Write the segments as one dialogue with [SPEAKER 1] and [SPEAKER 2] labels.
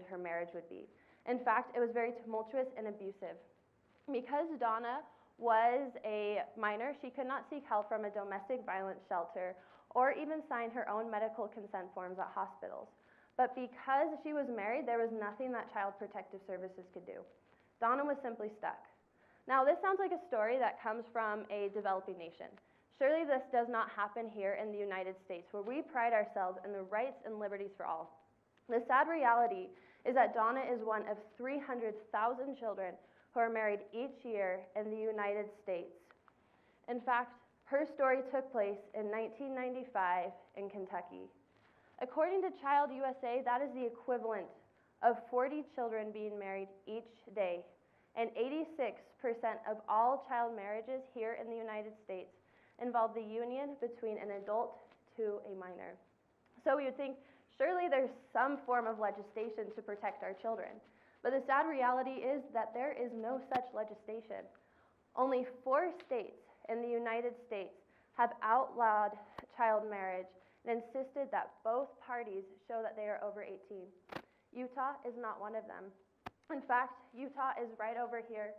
[SPEAKER 1] her marriage would be. In fact, it was very tumultuous and abusive. Because Donna was a minor, she could not seek help from a domestic violence shelter or even sign her own medical consent forms at hospitals. But because she was married, there was nothing that Child Protective Services could do. Donna was simply stuck. Now, this sounds like a story that comes from a developing nation. Surely this does not happen here in the United States, where we pride ourselves in the rights and liberties for all. The sad reality is that Donna is one of 300,000 children who are married each year in the United States. In fact, her story took place in 1995 in Kentucky. According to Child USA, that is the equivalent of 40 children being married each day, and 86% of all child marriages here in the United States involve the union between an adult to a minor. So we would think, surely there's some form of legislation to protect our children. But the sad reality is that there is no such legislation. Only 4 states in the United States have outlawed child marriage and insisted that both parties show that they are over 18. Utah is not one of them. In fact, Utah is right over here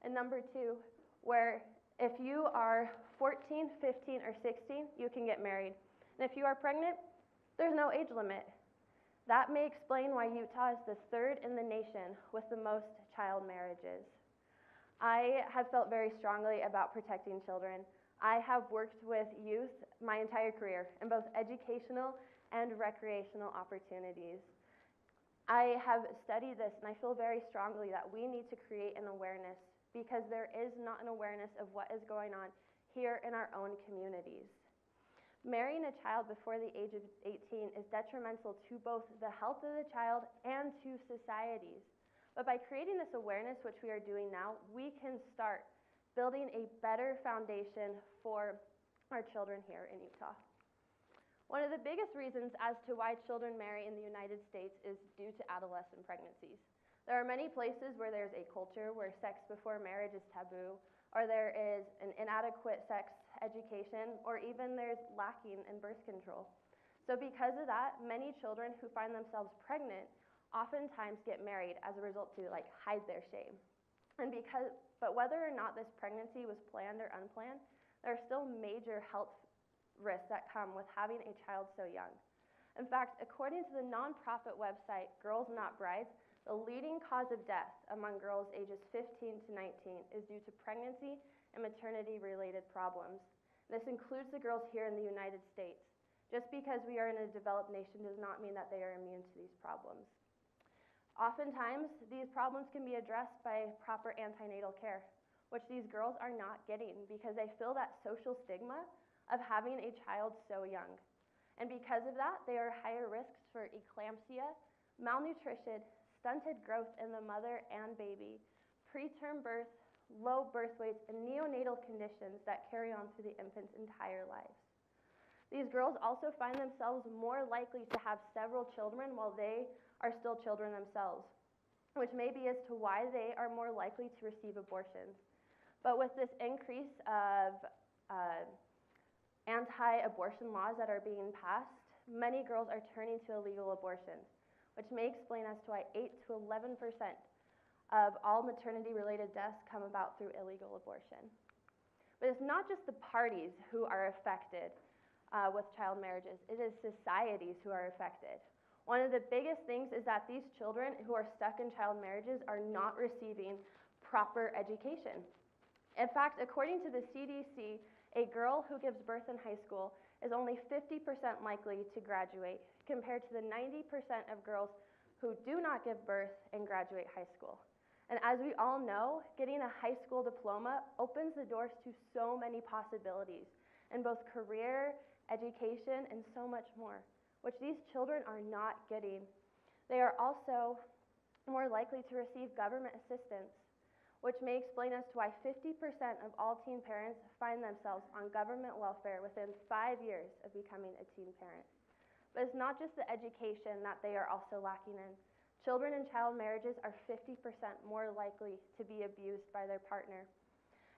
[SPEAKER 1] in number 2, where if you are 14, 15, or 16, you can get married. And if you are pregnant, there's no age limit. That may explain why Utah is the 3rd in the nation with the most child marriages. I have felt very strongly about protecting children. I have worked with youth my entire career in both educational and recreational opportunities. I have studied this, and I feel very strongly that we need to create an awareness, because there is not an awareness of what is going on here in our own communities. Marrying a child before the age of 18 is detrimental to both the health of the child and to societies. But by creating this awareness, which we are doing now, we can start building a better foundation for our children here in Utah. One of the biggest reasons as to why children marry in the United States is due to adolescent pregnancies. There are many places where there's a culture where sex before marriage is taboo, or there is an inadequate sex education, or even there's lacking in birth control. So because of that, many children who find themselves pregnant oftentimes get married as a result to hide their shame. But whether or not this pregnancy was planned or unplanned, there are still major health risks that come with having a child so young. In fact, according to the nonprofit website Girls Not Brides, the leading cause of death among girls ages 15 to 19 is due to pregnancy and maternity-related problems. This includes the girls here in the United States. Just because we are in a developed nation does not mean that they are immune to these problems. Oftentimes, these problems can be addressed by proper antenatal care, which these girls are not getting because they feel that social stigma of having a child so young. And because of that, they are higher risks for eclampsia, malnutrition, stunted growth in the mother and baby, preterm birth, low birth weights, and neonatal conditions that carry on through the infant's entire lives. These girls also find themselves more likely to have several children while they are still children themselves, which may be as to why they are more likely to receive abortions. But with this increase of anti-abortion laws that are being passed, many girls are turning to illegal abortions, which may explain as to why 8 to 11% of all maternity-related deaths come about through illegal abortion. But it's not just the parties who are affected with child marriages, it is societies who are affected. One of the biggest things is that these children who are stuck in child marriages are not receiving proper education. In fact, according to the CDC, a girl who gives birth in high school is only 50% likely to graduate, compared to the 90% of girls who do not give birth and graduate high school. And as we all know, getting a high school diploma opens the doors to so many possibilities in both career, education, and so much more, which these children are not getting. They are also more likely to receive government assistance, which may explain as to why 50% of all teen parents find themselves on government welfare within 5 years of becoming a teen parent. But it's not just the education that they are also lacking in. Children in child marriages are 50% more likely to be abused by their partner.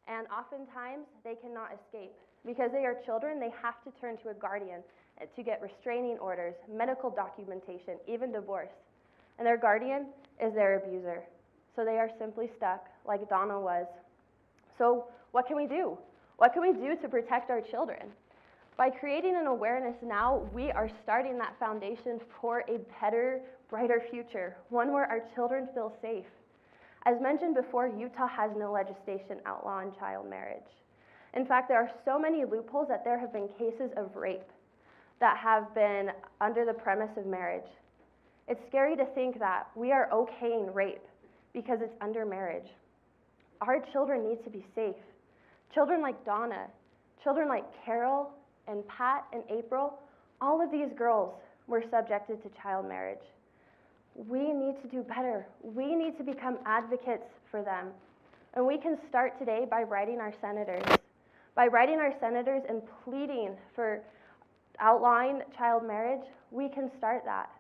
[SPEAKER 1] And oftentimes, they cannot escape. Because they are children, they have to turn to a guardian to get restraining orders, medical documentation, even divorce. and their guardian is their abuser. So they are simply stuck, like Donna was. So what can we do? What can we do to protect our children? By creating an awareness now, we are starting that foundation for a better, brighter future, one where our children feel safe. As mentioned before, Utah has no legislation outlawing child marriage. In fact, there are so many loopholes that there have been cases of rape that have been under the premise of marriage. It's scary to think that we are okaying rape because it's under marriage. Our children need to be safe. Children like Donna, children like Carol and Pat and April, all of these girls were subjected to child marriage. We need to do better. We need to become advocates for them. And we can start today by writing our senators. By writing our senators and pleading for outlawing child marriage, we can start that.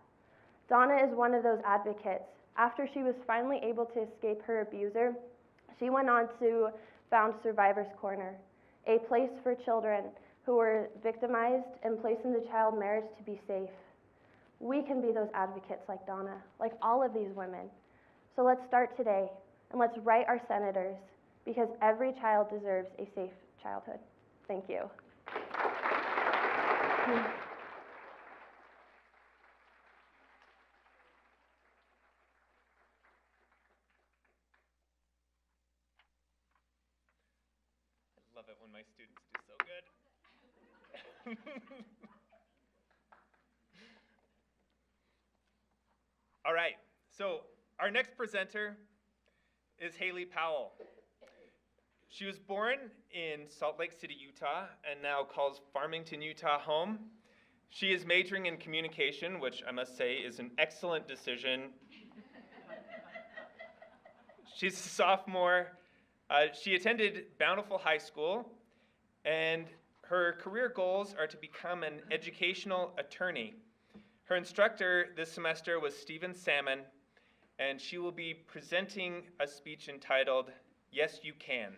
[SPEAKER 1] Donna is one of those advocates. After she was finally able to escape her abuser, she went on to found Survivor's Corner, a place for children who were victimized and placed into child marriage to be safe. We can be those advocates like Donna, like all of these women. So let's start today, and let's write our senators, because every child deserves a safe childhood. Thank you.
[SPEAKER 2] I love it when my students do so good. All right, so our next presenter is Haley Powell. She was born in Salt Lake City, Utah, and now calls Farmington, Utah home. She is majoring in communication, which I must say is an excellent decision. She's a sophomore. She attended Bountiful High School, and her career goals are to become an educational attorney. Her instructor this semester was Stephen Salmon, and she will be presenting a speech entitled, Yes, You Can.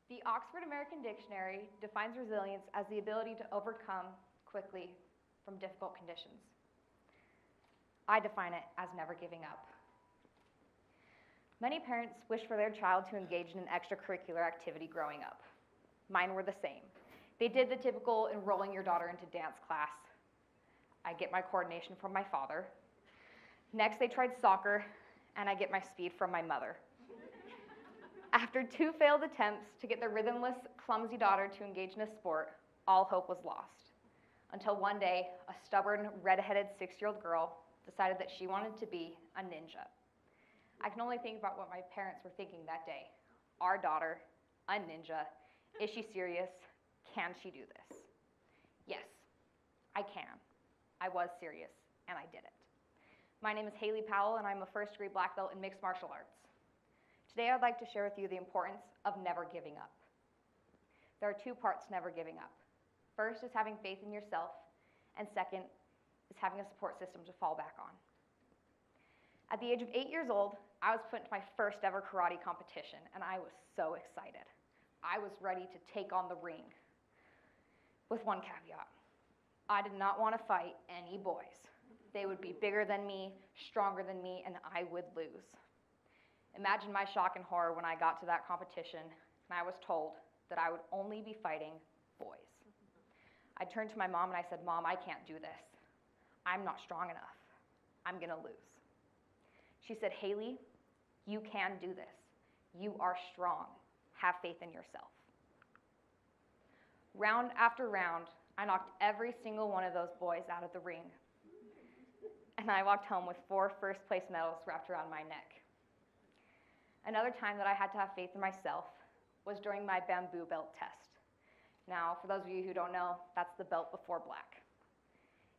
[SPEAKER 3] The Oxford American Dictionary defines resilience as the ability to overcome quickly from difficult conditions. I define it as never giving up. Many parents wish for their child to engage in an extracurricular activity growing up. Mine were the same. They did the typical enrolling your daughter into dance class. I get my coordination from my father. Next, they tried soccer, and I get my speed from my mother. After 2 failed attempts to get their rhythmless, clumsy daughter to engage in a sport, all hope was lost. Until one day, a stubborn, red-headed 6-year-old girl decided that she wanted to be a ninja. I can only think about what my parents were thinking that day. Our daughter, a ninja, is she serious? Can she do this? Yes, I can. I was serious, and I did it. My name is Haley Powell, and I'm a first-degree black belt in mixed martial arts. Today, I'd like to share with you the importance of never giving up. There are 2 parts to never giving up. First is having faith in yourself, and second is having a support system to fall back on. At the age of 8 years old, I was put into my first ever karate competition, and I was so excited. I was ready to take on the ring. With one caveat, I did not want to fight any boys. They would be bigger than me, stronger than me, and I would lose. Imagine my shock and horror when I got to that competition and I was told that I would only be fighting boys. I turned to my mom and I said, Mom, I can't do this. I'm not strong enough. I'm going to lose. She said, Haley, you can do this. You are strong. Have faith in yourself. Round after round, I knocked every single one of those boys out of the ring. And I walked home with 4 first-place medals wrapped around my neck. Another time that I had to have faith in myself was during my bamboo belt test. Now, for those of you who don't know, that's the belt before black.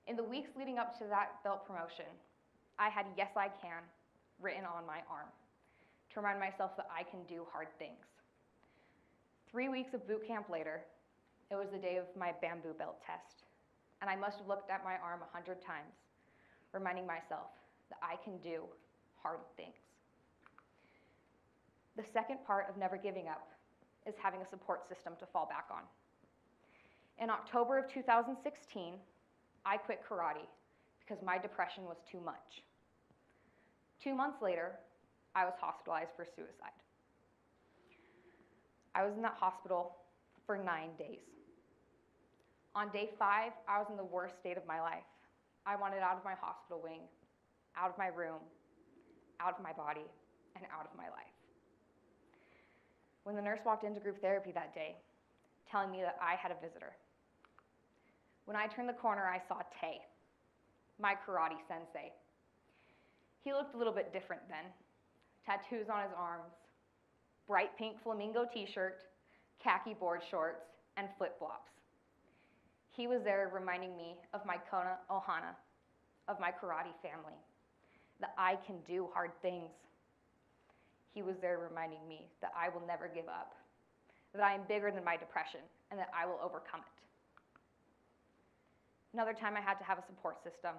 [SPEAKER 3] In the weeks leading up to that belt promotion, I had "Yes, I Can" written on my arm to remind myself that I can do hard things. 3 weeks of boot camp later, it was the day of my bamboo belt test, and I must have looked at my arm 100 times, reminding myself that I can do hard things. The second part of never giving up is having a support system to fall back on. In October of 2016, I quit karate because my depression was too much. 2 months later, I was hospitalized for suicide. I was in that hospital for 9 days. On day 5, I was in the worst state of my life. I wanted out of my hospital wing, out of my room, out of my body, and out of my life. When the nurse walked into group therapy that day, telling me that I had a visitor, when I turned the corner, I saw Tay, my karate sensei. He looked a little bit different then. Tattoos on his arms, bright pink flamingo t-shirt, khaki board shorts, and flip-flops. He was there reminding me of my Kona Ohana, of my karate family, that I can do hard things. He was there reminding me that I will never give up, that I am bigger than my depression, and that I will overcome it. Another time I had to have a support system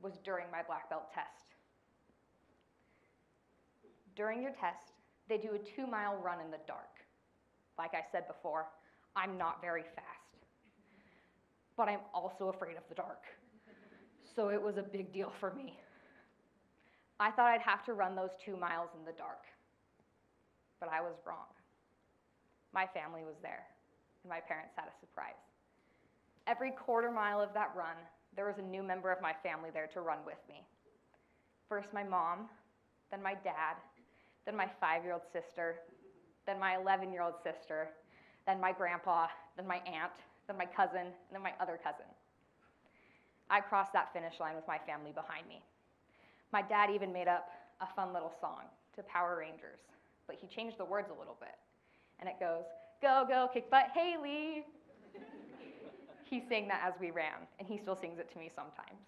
[SPEAKER 3] was during my black belt test. During your test, they do a 2-mile run in the dark. Like I said before, I'm not very fast, but I'm also afraid of the dark. So it was a big deal for me. I thought I'd have to run those 2 miles in the dark, but I was wrong. My family was there, and my parents had a surprise. Every quarter mile of that run, there was a new member of my family there to run with me. First my mom, then my dad, then my 5-year-old sister, then my 11-year-old sister, then my grandpa, then my aunt, then my cousin, and then my other cousin. I crossed that finish line with my family behind me. My dad even made up a fun little song to Power Rangers, but he changed the words a little bit. And it goes, "Go, go, kick butt, Haley." He sang that as we ran, and he still sings it to me sometimes.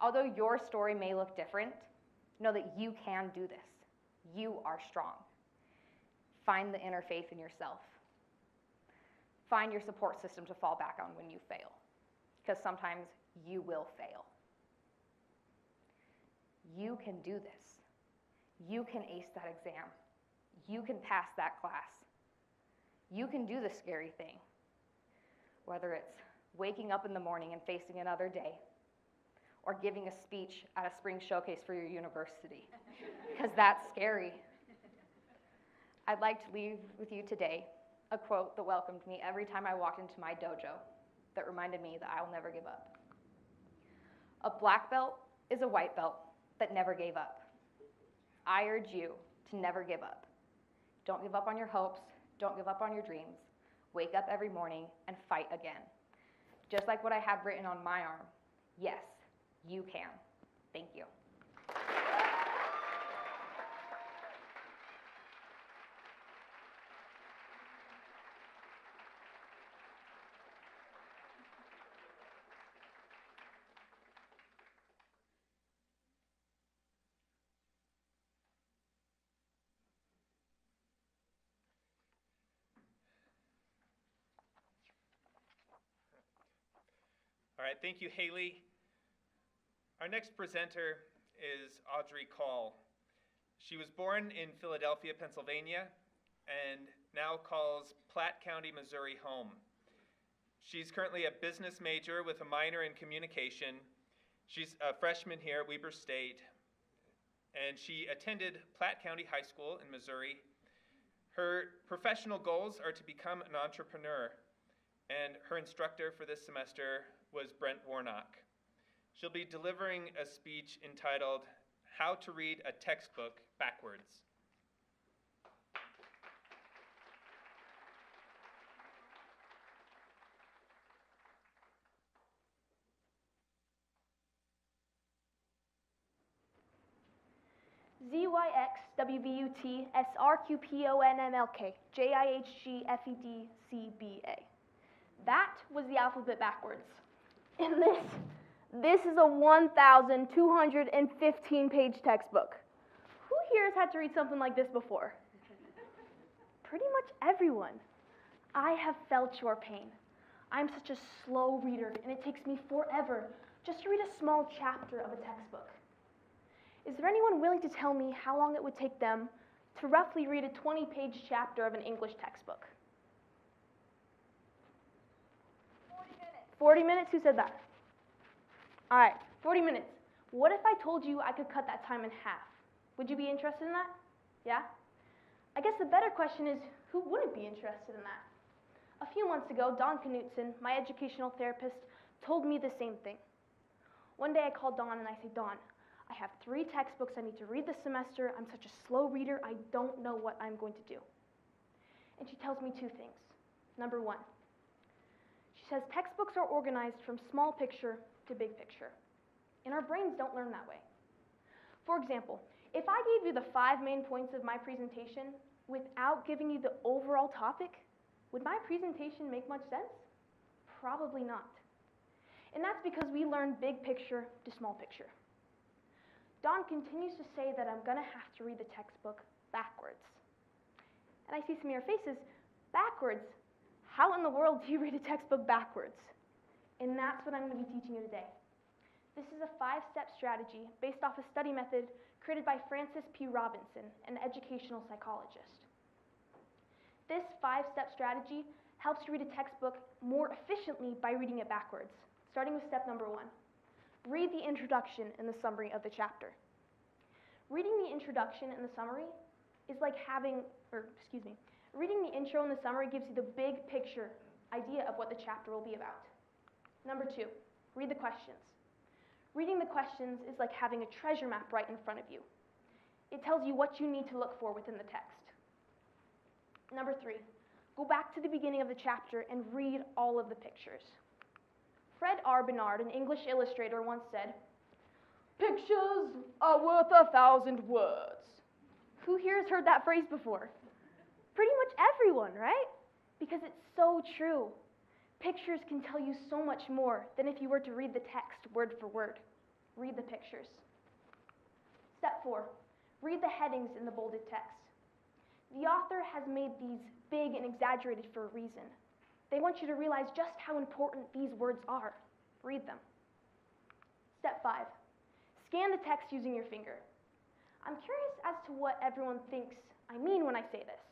[SPEAKER 3] Although your story may look different, know that you can do this. You are strong. Find the inner faith in yourself. Find your support system to fall back on when you fail, because sometimes you will fail. You can do this. You can ace that exam. You can pass that class. You can do the scary thing, whether it's waking up in the morning and facing another day, or giving a speech at a spring showcase for your university, because that's scary. I'd like to leave with you today a quote that welcomed me every time I walked into my dojo, that reminded me that I will never give up. A black belt is a white belt that never gave up. I urge you to never give up. Don't give up on your hopes. Don't give up on your dreams. Wake up every morning and fight again. Just like what I have written on my arm. Yes, you can. Thank you.
[SPEAKER 2] All right, thank you, Haley. Our next presenter is Audrey Call. She was born in Philadelphia, Pennsylvania, and now calls Platte County, Missouri home. She's currently a business major with a minor in communication. She's a freshman here at Weber State, and she attended Platte County High School in Missouri. Her professional goals are to become an entrepreneur, and her instructor for this semester was Brent Warnock. She'll be delivering a speech entitled, "How to Read a Textbook Backwards."
[SPEAKER 1] ZYXWVUTSRQPONMLK JIHGFEDCBA. That was the alphabet backwards. And this is a 1,215-page textbook. Who here has had to read something like this before? Pretty much everyone. I have felt your pain. I'm such a slow reader, and it takes me forever just to read a small chapter of a textbook. Is there anyone willing to tell me how long it would take them to roughly read a 20-page chapter of an English textbook?
[SPEAKER 3] 40 minutes.
[SPEAKER 1] 40 minutes? Who said that? All right, 40 minutes. What if I told you I could cut that time in half? Would you be interested in that? Yeah? I guess the better question is, who wouldn't be interested in that? A few months ago, Dawn Knutson, my educational therapist, told me the same thing. One day I called Dawn and I said, Dawn, I have 3 textbooks I need to read this semester. I'm such a slow reader, I don't know what I'm going to do. And she tells me 2 things. Number 1, she says textbooks are organized from small picture to big picture. And our brains don't learn that way. For example, if I gave you the 5 main points of my presentation without giving you the overall topic, would my presentation make much sense? Probably not. And that's because we learn big picture to small picture. Dawn continues to say that I'm going to have to read the textbook backwards. And I see some of your faces. Backwards? How in the world do you read a textbook backwards? And that's what I'm going to be teaching you today. This is a 5-step strategy based off a study method created by Francis P. Robinson, an educational psychologist. This 5-step strategy helps you read a textbook more efficiently by reading it backwards, starting with step number 1. Read the introduction and the summary of the chapter. Reading the introduction and the summary is like reading the intro and the summary gives you the big picture idea of what the chapter will be about. Number 2, read the questions. Reading the questions is like having a treasure map right in front of you. It tells you what you need to look for within the text. Number 3, go back to the beginning of the chapter and read all of the pictures. Fred R. Bernard, an English illustrator, once said, "Pictures are worth 1,000 words." Who here has heard that phrase before? Pretty much everyone, right? Because it's so true. Pictures can tell you so much more than if you were to read the text word for word. Read the pictures. Step 4, read the headings in the bolded text. The author has made these big and exaggerated for a reason. They want you to realize just how important these words are. Read them. Step 5, scan the text using your finger. I'm curious as to what everyone thinks I mean when I say this.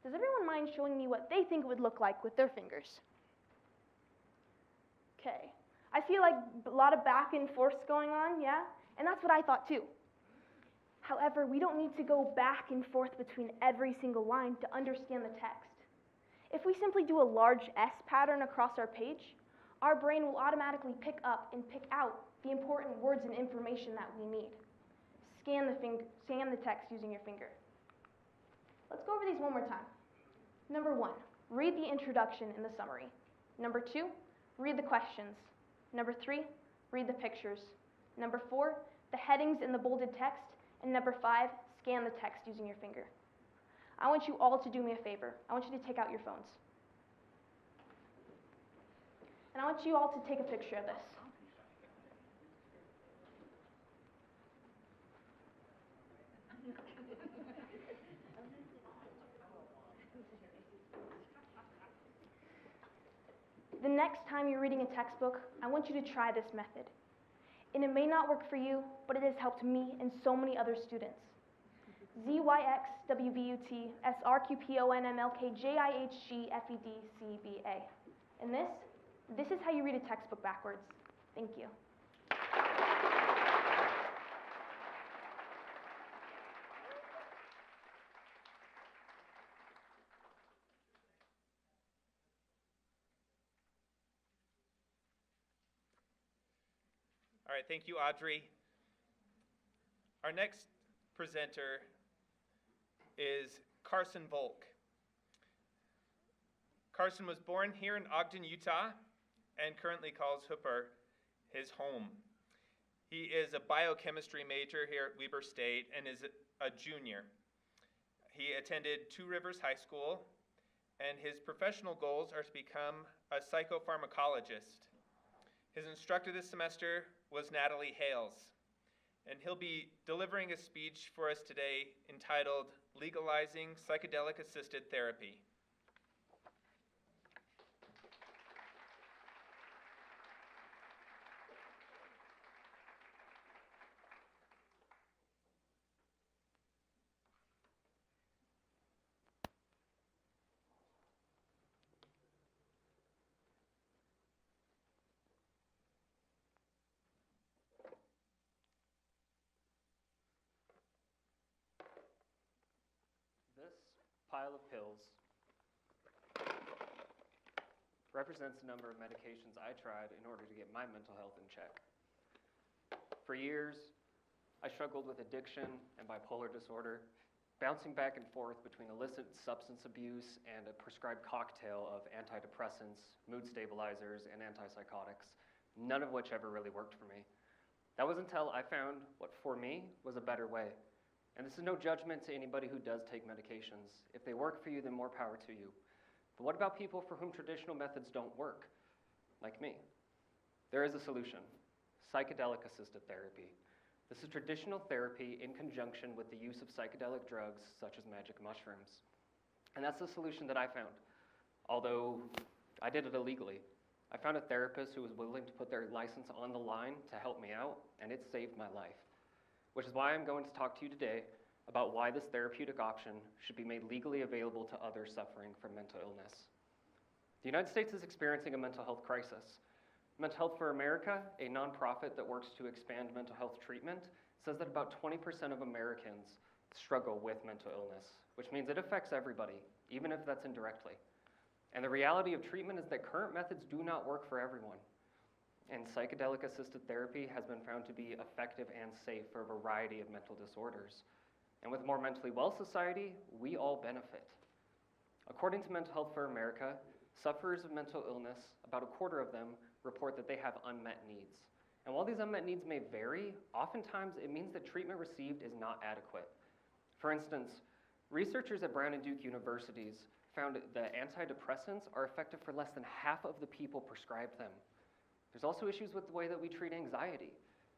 [SPEAKER 1] Does everyone mind showing me what they think it would look like with their fingers? Okay. I feel like a lot of back and forth going on, yeah? And that's what I thought too. However, we don't need to go back and forth between every single line to understand the text. If we simply do a large S pattern across our page, our brain will automatically pick up and pick out the important words and information that we need. Scan the text using your finger. Let's go over these one more time. Number 1, read the introduction and the summary. Number 2, read the questions. Number 3, read the pictures. Number 4, the headings in the bolded text. And number 5, scan the text using your finger. I want you all to do me a favor. I want you to take out your phones. And I want you all to take a picture of this. The next time you're reading a textbook, I want you to try this method. And it may not work for you, but it has helped me and so many other students. ZYXWVUTSRQPONMLKJIHGFEDCBA. And this is how you read a textbook backwards. Thank you.
[SPEAKER 2] All right, thank you, Audrey. Our next presenter is Carson Volk. Carson was born here in Ogden, Utah, and currently calls Hooper his home. He is a biochemistry major here at Weber State and is a junior. He attended Two Rivers High School, and his professional goals are to become a psychopharmacologist. His instructor this semester was Natalie Hales, and he'll be delivering a speech for us today entitled Legalizing Psychedelic-Assisted Therapy.
[SPEAKER 4] This pile of pills represents the number of medications I tried in order to get my mental health in check. For years, I struggled with addiction and bipolar disorder, bouncing back and forth between illicit substance abuse and a prescribed cocktail of antidepressants, mood stabilizers, and antipsychotics, none of which ever really worked for me. That was until I found what, for me, was a better way. And this is no judgment to anybody who does take medications. If they work for you, then more power to you. But what about people for whom traditional methods don't work, like me? There is a solution: psychedelic-assisted therapy. This is traditional therapy in conjunction with the use of psychedelic drugs such as magic mushrooms. And that's the solution that I found, although I did it illegally. I found a therapist who was willing to put their license on the line to help me out, and it saved my life. Which is why I'm going to talk to you today about why this therapeutic option should be made legally available to others suffering from mental illness. The United States is experiencing a mental health crisis. Mental Health for America, a nonprofit that works to expand mental health treatment, says that about 20% of Americans struggle with mental illness, which means it affects everybody, even if that's indirectly. And the reality of treatment is that current methods do not work for everyone. And psychedelic-assisted therapy has been found to be effective and safe for a variety of mental disorders. And with a more mentally well society, we all benefit. According to Mental Health for America, sufferers of mental illness, about a quarter of them, report that they have unmet needs. And while these unmet needs may vary, oftentimes it means that treatment received is not adequate. For instance, researchers at Brown and Duke universities found that antidepressants are effective for less than half of the people prescribed them. There's also issues with the way that we treat anxiety.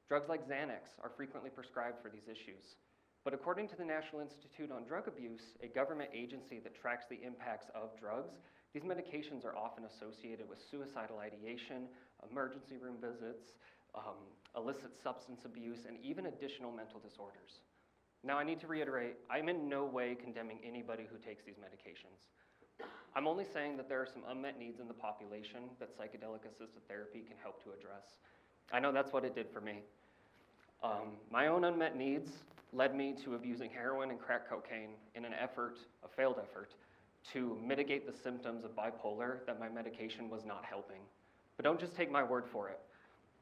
[SPEAKER 4] Drugs like Xanax are frequently prescribed for these issues. But according to the National Institute on Drug Abuse, a government agency that tracks the impacts of drugs, these medications are often associated with suicidal ideation, emergency room visits, illicit substance abuse, and even additional mental disorders. Now, I need to reiterate, I'm in no way condemning anybody who takes these medications. I'm only saying that there are some unmet needs in the population that psychedelic-assisted therapy can help to address. I know that's what it did for me. My own unmet needs led me to abusing heroin and crack cocaine in an effort, a failed effort, to mitigate the symptoms of bipolar that my medication was not helping. But don't just take my word for it.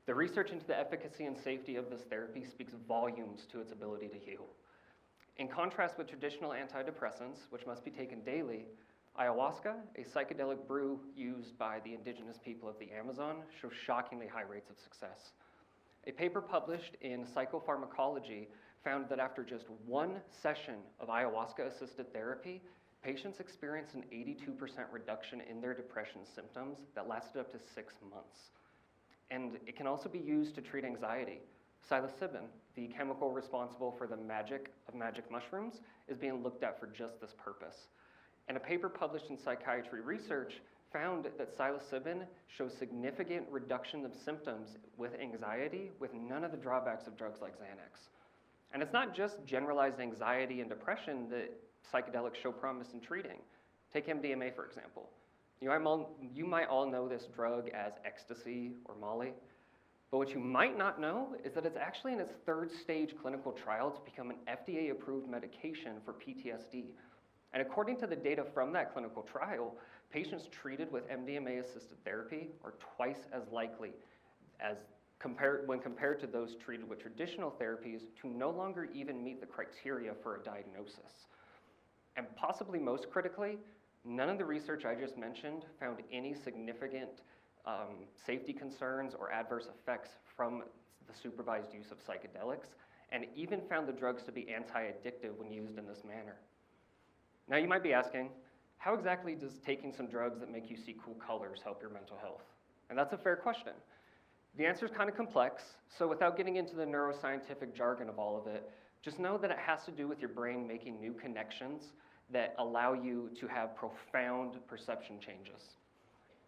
[SPEAKER 4] The research into the efficacy and safety of this therapy speaks volumes to its ability to heal. In contrast with traditional antidepressants, which must be taken daily, ayahuasca, a psychedelic brew used by the indigenous people of the Amazon, shows shockingly high rates of success. A paper published in Psychopharmacology found that after just one session of ayahuasca-assisted therapy, patients experienced an 82% reduction in their depression symptoms that lasted up to 6 months. And it can also be used to treat anxiety. Psilocybin, the chemical responsible for the magic of magic mushrooms, is being looked at for just this purpose. And a paper published in Psychiatry Research found that psilocybin shows significant reduction of symptoms with anxiety with none of the drawbacks of drugs like Xanax. And it's not just generalized anxiety and depression that psychedelics show promise in treating. Take MDMA, for example. You might all know this drug as ecstasy or Molly, but what you might not know is that it's actually in its 3rd stage clinical trial to become an FDA-approved medication for PTSD. And according to the data from that clinical trial, patients treated with MDMA-assisted therapy are twice as likely when compared to those treated with traditional therapies to no longer even meet the criteria for a diagnosis. And possibly most critically, none of the research I just mentioned found any significant safety concerns or adverse effects from the supervised use of psychedelics. and even found the drugs to be anti-addictive when used in this manner. Now you might be asking, how exactly does taking some drugs that make you see cool colors help your mental health? And that's a fair question. The answer is kind of complex, so without getting into the neuroscientific jargon of all of it, just know that it has to do with your brain making new connections that allow you to have profound perception changes.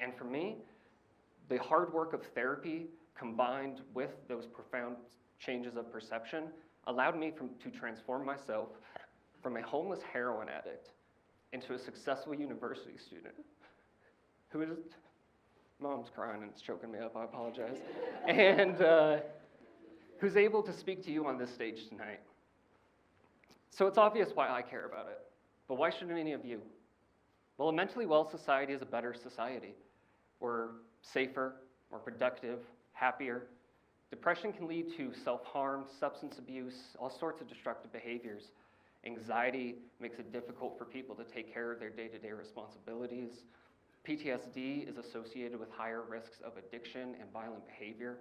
[SPEAKER 4] And for me, the hard work of therapy combined with those profound changes of perception allowed me to transform myself from a homeless heroin addict into a successful university student who is, mom's crying and it's choking me up, I apologize, and who's able to speak to you on this stage tonight. So it's obvious why I care about it, but why shouldn't any of you? Well, a mentally well society is a better society. We're safer, more productive, happier. Depression can lead to self-harm, substance abuse, all sorts of destructive behaviors. Anxiety makes it difficult for people to take care of their day-to-day responsibilities. PTSD is associated with higher risks of addiction and violent behavior.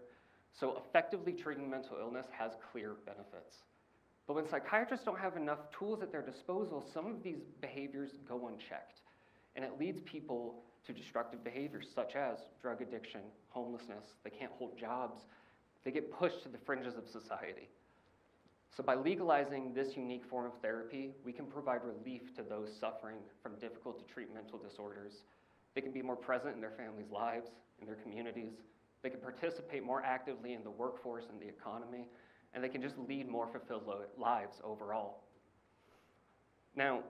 [SPEAKER 4] So effectively treating mental illness has clear benefits. But when psychiatrists don't have enough tools at their disposal, some of these behaviors go unchecked. And it leads people to destructive behaviors such as drug addiction, homelessness. They can't hold jobs. They get pushed to the fringes of society. So by legalizing this unique form of therapy, we can provide relief to those suffering from difficult to treat mental disorders. They can be more present in their families' lives, in their communities. They can participate more actively in the workforce and the economy, and they can just lead more fulfilled lives overall. Now,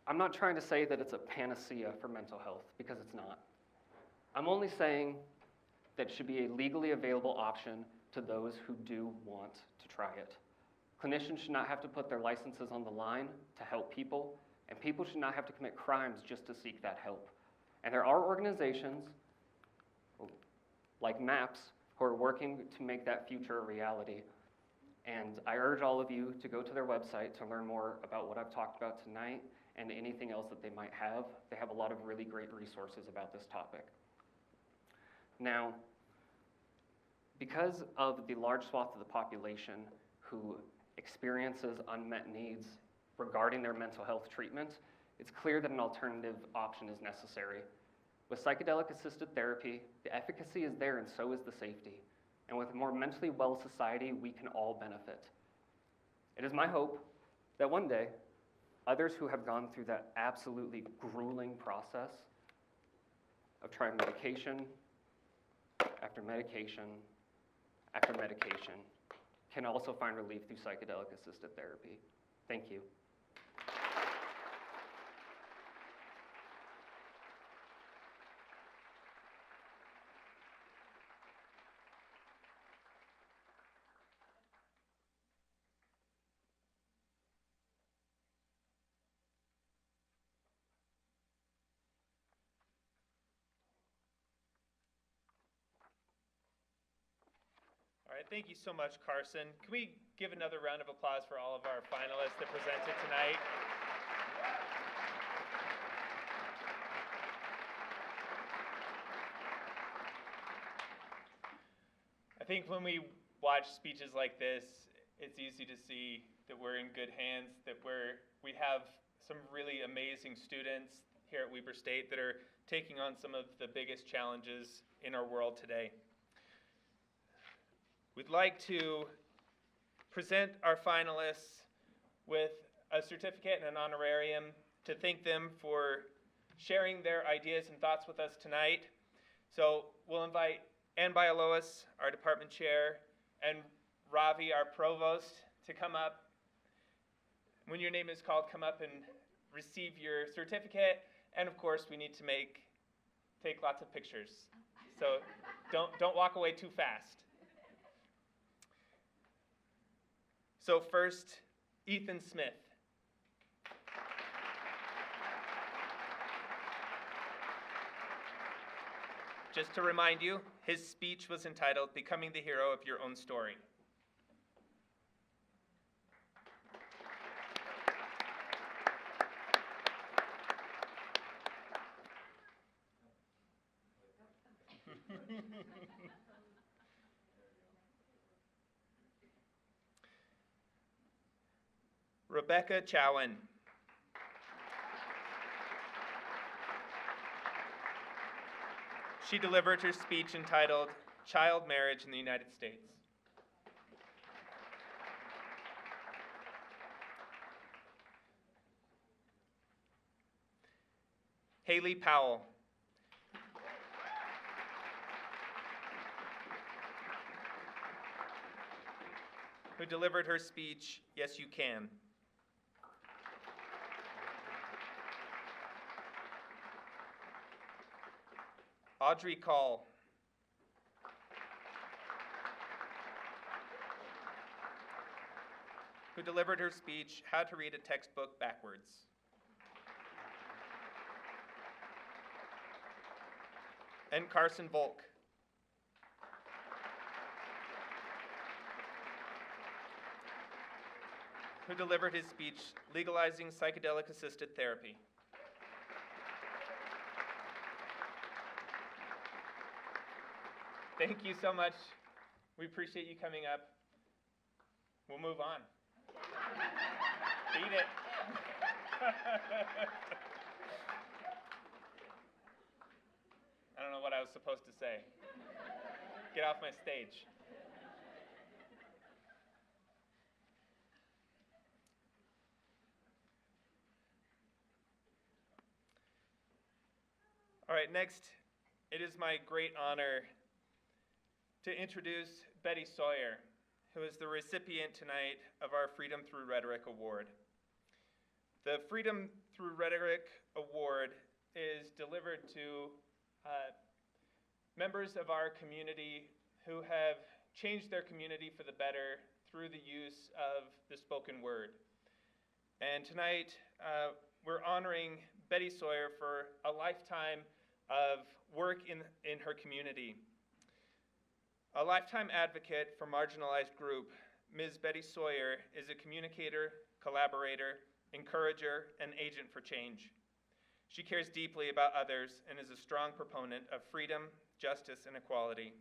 [SPEAKER 4] I'm not trying to say that it's a panacea for mental health, because it's not. I'm only saying that it should be a legally available option to those who do want to try it. Clinicians should not have to put their licenses on the line to help people, and people should not have to commit crimes just to seek that help. And there are organizations, like MAPS, who are working to make that future a reality. And I urge all of you to go to their website to learn more about what I've talked about tonight and anything else that they might have. They have a lot of really great resources about this topic. Now, because of the large swath of the population who experiences unmet needs regarding their mental health treatment, it's clear that an alternative option is necessary. With psychedelic-assisted therapy, the efficacy is there and so is the safety. And with a more mentally well society, we can all benefit. It is my hope that one day, others who have gone through that absolutely grueling process of trying medication after medication after medication can also find relief through psychedelic-assisted therapy. Thank you.
[SPEAKER 2] All right, thank you so much, Carson. Can we give another round of applause for all of our finalists that presented tonight? I think when we watch speeches like this, it's easy to see that we're in good hands, that we have some really amazing students here at Weber State that are taking on some of the biggest challenges in our world today. We'd like to present our finalists with a certificate and an honorarium to thank them for sharing their ideas and thoughts with us tonight. So we'll invite Ann Bialois, our department chair, and Ravi, our provost, to come up. When your name is called, come up and receive your certificate. And of course, we need to take lots of pictures. So don't walk away too fast. So first, Ethan Smith. Just to remind you, his speech was entitled, "Becoming the Hero of Your Own Story." Rebecca Chowan. She delivered her speech entitled Child Marriage in the United States. Haley Powell. Who delivered her speech, Yes You Can. Audrey Call. Who delivered her speech, How to Read a Textbook Backwards. And Carson Volk. Who delivered his speech, Legalizing Psychedelic-Assisted Therapy. Thank you so much. We appreciate you coming up. We'll move on. Beat it. I don't know what I was supposed to say. Get off my stage. All right, next, it is my great honor to introduce Betty Sawyer, who is the recipient tonight of our Freedom Through Rhetoric Award. The Freedom Through Rhetoric Award is delivered to members of our community who have changed their community for the better through the use of the spoken word. And tonight, we're honoring Betty Sawyer for a lifetime of work in her community. A lifetime advocate for marginalized group, Ms. Betty Sawyer is a communicator, collaborator, encourager, and agent for change. She cares deeply about others and is a strong proponent of freedom, justice, and equality.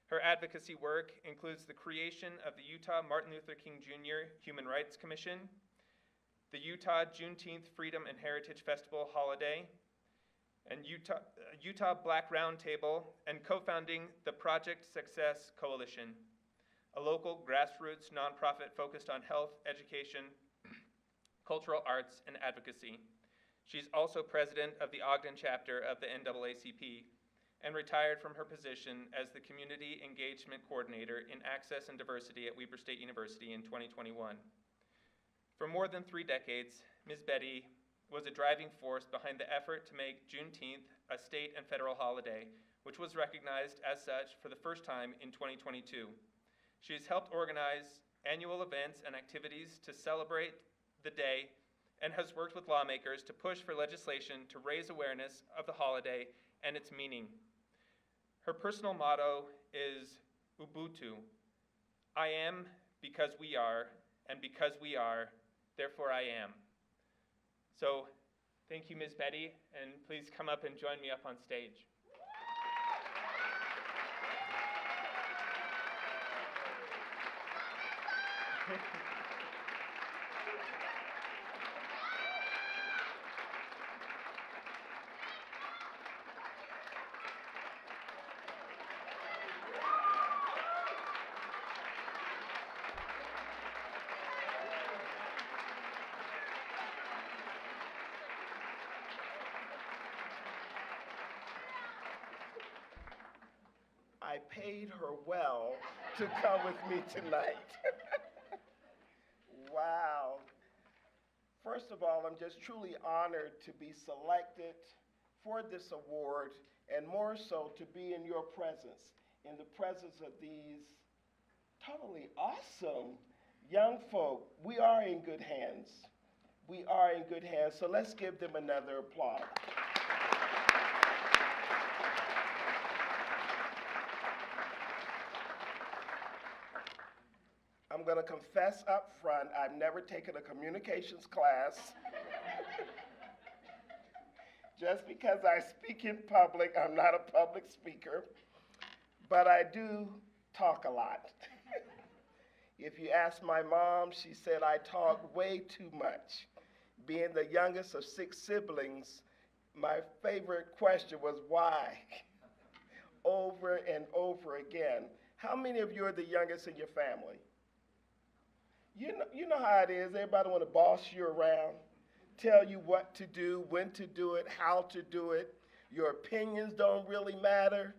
[SPEAKER 2] Her advocacy work includes the creation of the Utah Martin Luther King Jr. Human Rights Commission, the Utah Juneteenth Freedom and Heritage Festival holiday, and Utah Black Roundtable, and co-founding the Project Success Coalition, a local grassroots nonprofit focused on health, education, cultural arts, and advocacy. She's also president of the Ogden chapter of the NAACP and retired from her position as the Community Engagement Coordinator in Access and Diversity at Weber State University in 2021. For more than 3 decades, Ms. Betty was a driving force behind the effort to make Juneteenth a state and federal holiday, which was recognized as such for the first time in 2022. She has helped organize annual events and activities to celebrate the day and has worked with lawmakers to push for legislation to raise awareness of the holiday and its meaning. Her personal motto is Ubuntu. I am because we are, and because we are, therefore I am. So thank you, Ms. Betty, and please come up and join me up on stage.
[SPEAKER 5] I paid her well to come with me tonight. Wow. First of all, I'm just truly honored to be selected for this award, and more so to be in your presence, in the presence of these totally awesome young folk. We are in good hands. We are in good hands, so let's give them another applause. I'm going to confess up front, I've never taken a communications class. Just because I speak in public, I'm not a public speaker, but I do talk a lot. If you ask my mom, she said I talk way too much. Being the youngest of 6 siblings, my favorite question was why? Over and over again. How many of you are the youngest in your family? You know how it is. Everybody want to boss you around, tell you what to do, when to do it, how to do it. Your opinions don't really matter.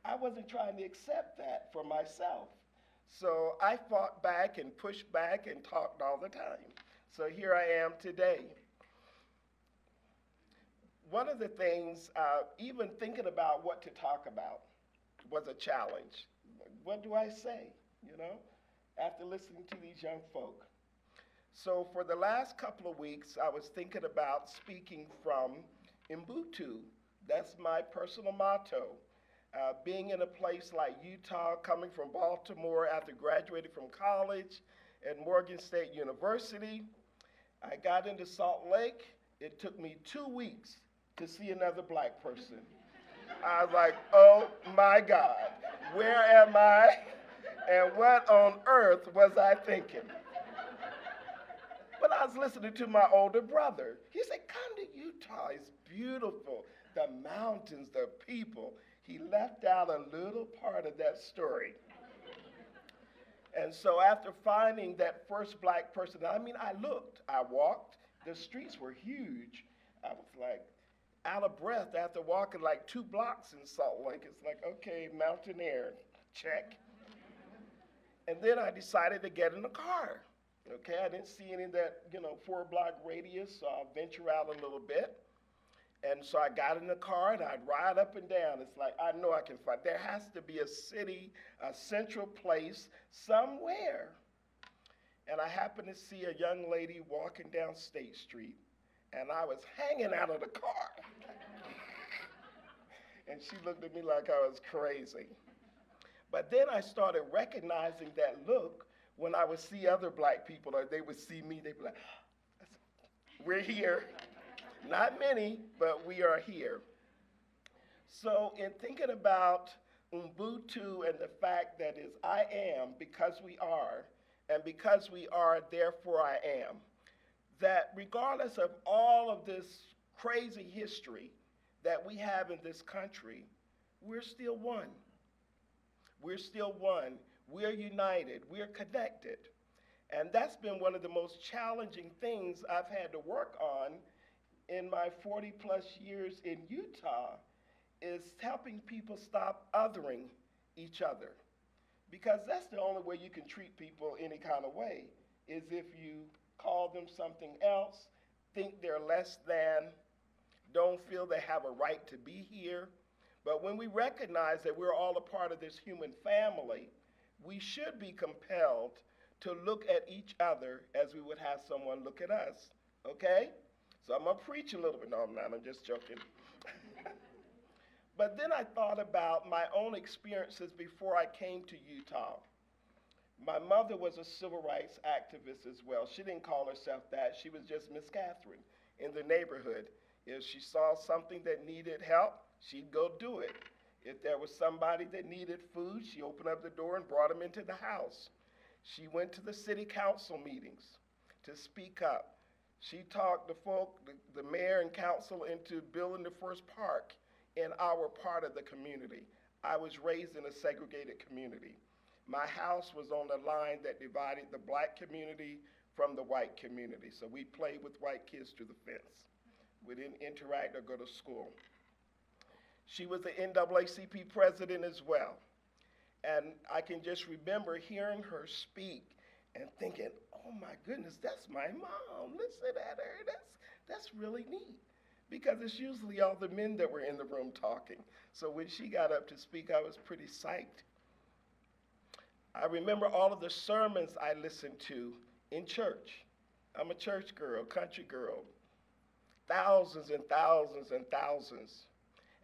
[SPEAKER 5] I wasn't trying to accept that for myself. So I fought back and pushed back and talked all the time. So here I am today. One of the things, even thinking about what to talk about was a challenge. What do I say, after listening to these young folk? So for the last couple of weeks, I was thinking about speaking from Ubuntu. That's my personal motto. Being in a place like Utah, coming from Baltimore after graduating from college at Morgan State University, I got into Salt Lake. It took me 2 weeks to see another black person. I was like, oh my God, where am I? And what on earth was I thinking? But I was listening to my older brother. He said, come to Utah, it's beautiful. The mountains, the people. He left out a little part of that story. And so after finding that first black person, I looked, I walked, the streets were huge. I was like out of breath after walking like 2 blocks in Salt Lake. It's like, okay, mountain air, check. And then I decided to get in the car. Okay, I didn't see any of that, 4-block radius, so I'll venture out a little bit. And so I got in the car and I'd ride up and down. It's like, I know I can find. There has to be a city, a central place somewhere. And I happened to see a young lady walking down State Street, and I was hanging out of the car. And she looked at me like I was crazy. But then I started recognizing that look when I would see other black people, or they would see me, they'd be like, we're here. Not many, but we are here. So in thinking about Ubuntu and the fact that is I am because we are, and because we are, therefore I am, that regardless of all of this crazy history that we have in this country, we're still one. We're still one. We're united. We're connected. And that's been one of the most challenging things I've had to work on in my 40 plus years in Utah, is helping people stop othering each other. Because that's the only way you can treat people any kind of way, is if you call them something else, think they're less than, don't feel they have a right to be here. But when we recognize that we're all a part of this human family, we should be compelled to look at each other as we would have someone look at us, okay? So I'm gonna preach a little bit. No, I'm not, I'm just joking. But then I thought about my own experiences before I came to Utah. My mother was a civil rights activist as well. She didn't call herself that. She was just Miss Catherine in the neighborhood. If she saw something that needed help, she'd go do it. If there was somebody that needed food, she opened up the door and brought them into the house. She went to the city council meetings to speak up. She talked the folk, the mayor and council, into building the first park in our part of the community. I was raised in a segregated community. My house was on the line that divided the black community from the white community. So we played with white kids through the fence. We didn't interact or go to school. She was the NAACP president as well. And I can just remember hearing her speak and thinking, oh my goodness, that's my mom. Listen at her, that's really neat. Because it's usually all the men that were in the room talking. So when she got up to speak, I was pretty psyched. I remember all of the sermons I listened to in church. I'm a church girl, country girl. Thousands and thousands and thousands.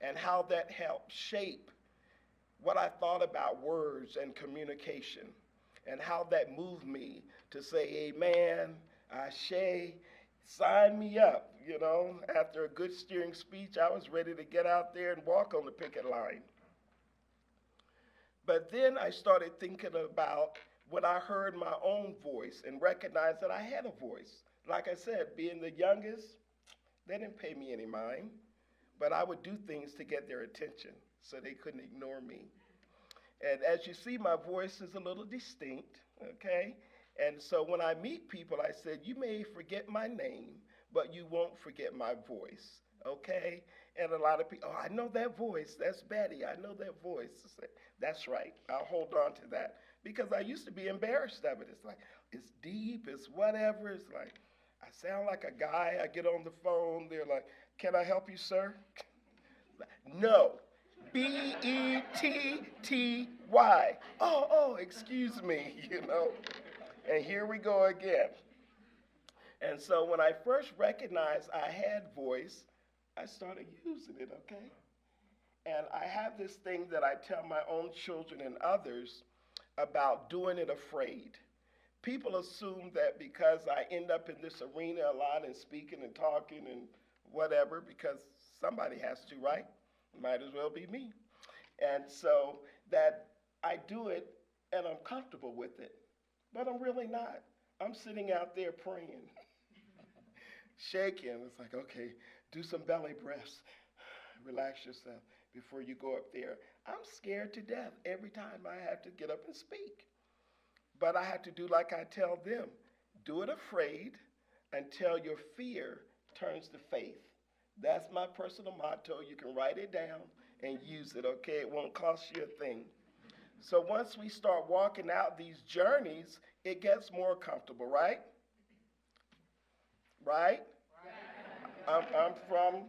[SPEAKER 5] And how that helped shape what I thought about words and communication. And how that moved me to say, amen, ashe, sign me up. You know, after a good steering speech, I was ready to get out there and walk on the picket line. But then I started thinking about when I heard my own voice and recognized that I had a voice. Like I said, being the youngest, they didn't pay me any mind, but I would do things to get their attention so they couldn't ignore me. And as you see, my voice is a little distinct, okay? And so when I meet people, I said, you may forget my name, but you won't forget my voice, okay? And a lot of people, oh, I know that voice. That's Betty. I know that voice. I said, that's right. I'll hold on to that. Because I used to be embarrassed of it. It's like, it's deep, it's whatever. It's like, I sound like a guy. I get on the phone. They're like, can I help you, sir? No. B-E-T-T-Y. Oh, excuse me, you know. And here we go again. And so when I first recognized I had voice, I started using it, okay? And I have this thing that I tell my own children and others about doing it afraid. People assume that because I end up in this arena a lot and speaking and talking and whatever, because somebody has to, right? Might as well be me. And so that I do it and I'm comfortable with it. But I'm really not. I'm sitting out there praying, shaking. It's like, okay, do some belly breaths. Relax yourself before you go up there. I'm scared to death every time I have to get up and speak. But I have to do like I tell them. Do it afraid until your fear turns to faith. That's my personal motto. You can write it down and use it, okay? It won't cost you a thing. So once we start walking out these journeys, it gets more comfortable, right? Right? I'm from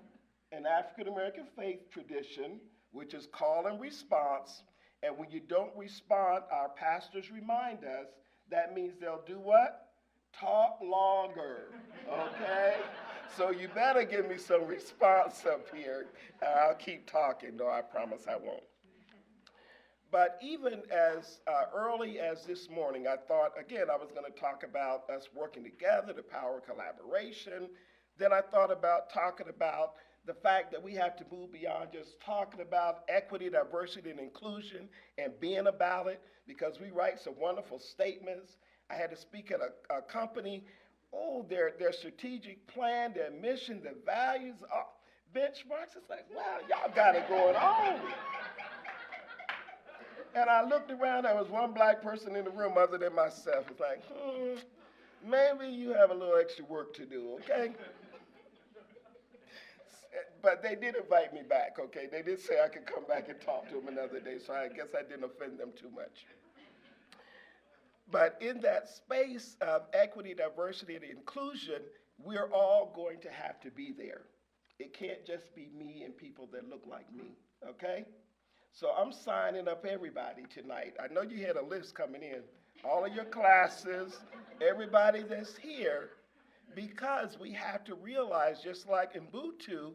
[SPEAKER 5] an African American faith tradition, which is call and response. And when you don't respond, our pastors remind us, that means they'll do what? Talk longer, okay? So you better give me some response up here. I'll keep talking, though I promise I won't. But even as early as this morning, I thought, again, I was going to talk about us working together, the power of collaboration. Then I thought about talking about the fact that we have to move beyond just talking about equity, diversity, and inclusion and being about it, because we write some wonderful statements. I had to speak at a company. Oh, their strategic plan, their mission, their values, benchmarks. It's like, wow, y'all got it going on. And I looked around, there was one black person in the room other than myself. It's like, maybe you have a little extra work to do, okay? But they did invite me back, okay? They did say I could come back and talk to them another day, so I guess I didn't offend them too much. But in that space of equity, diversity, and inclusion, we're all going to have to be there. It can't just be me and people that look like me, okay? So I'm signing up everybody tonight. I know you had a list coming in. All of your classes, everybody that's here, because we have to realize, just like in Ubuntu,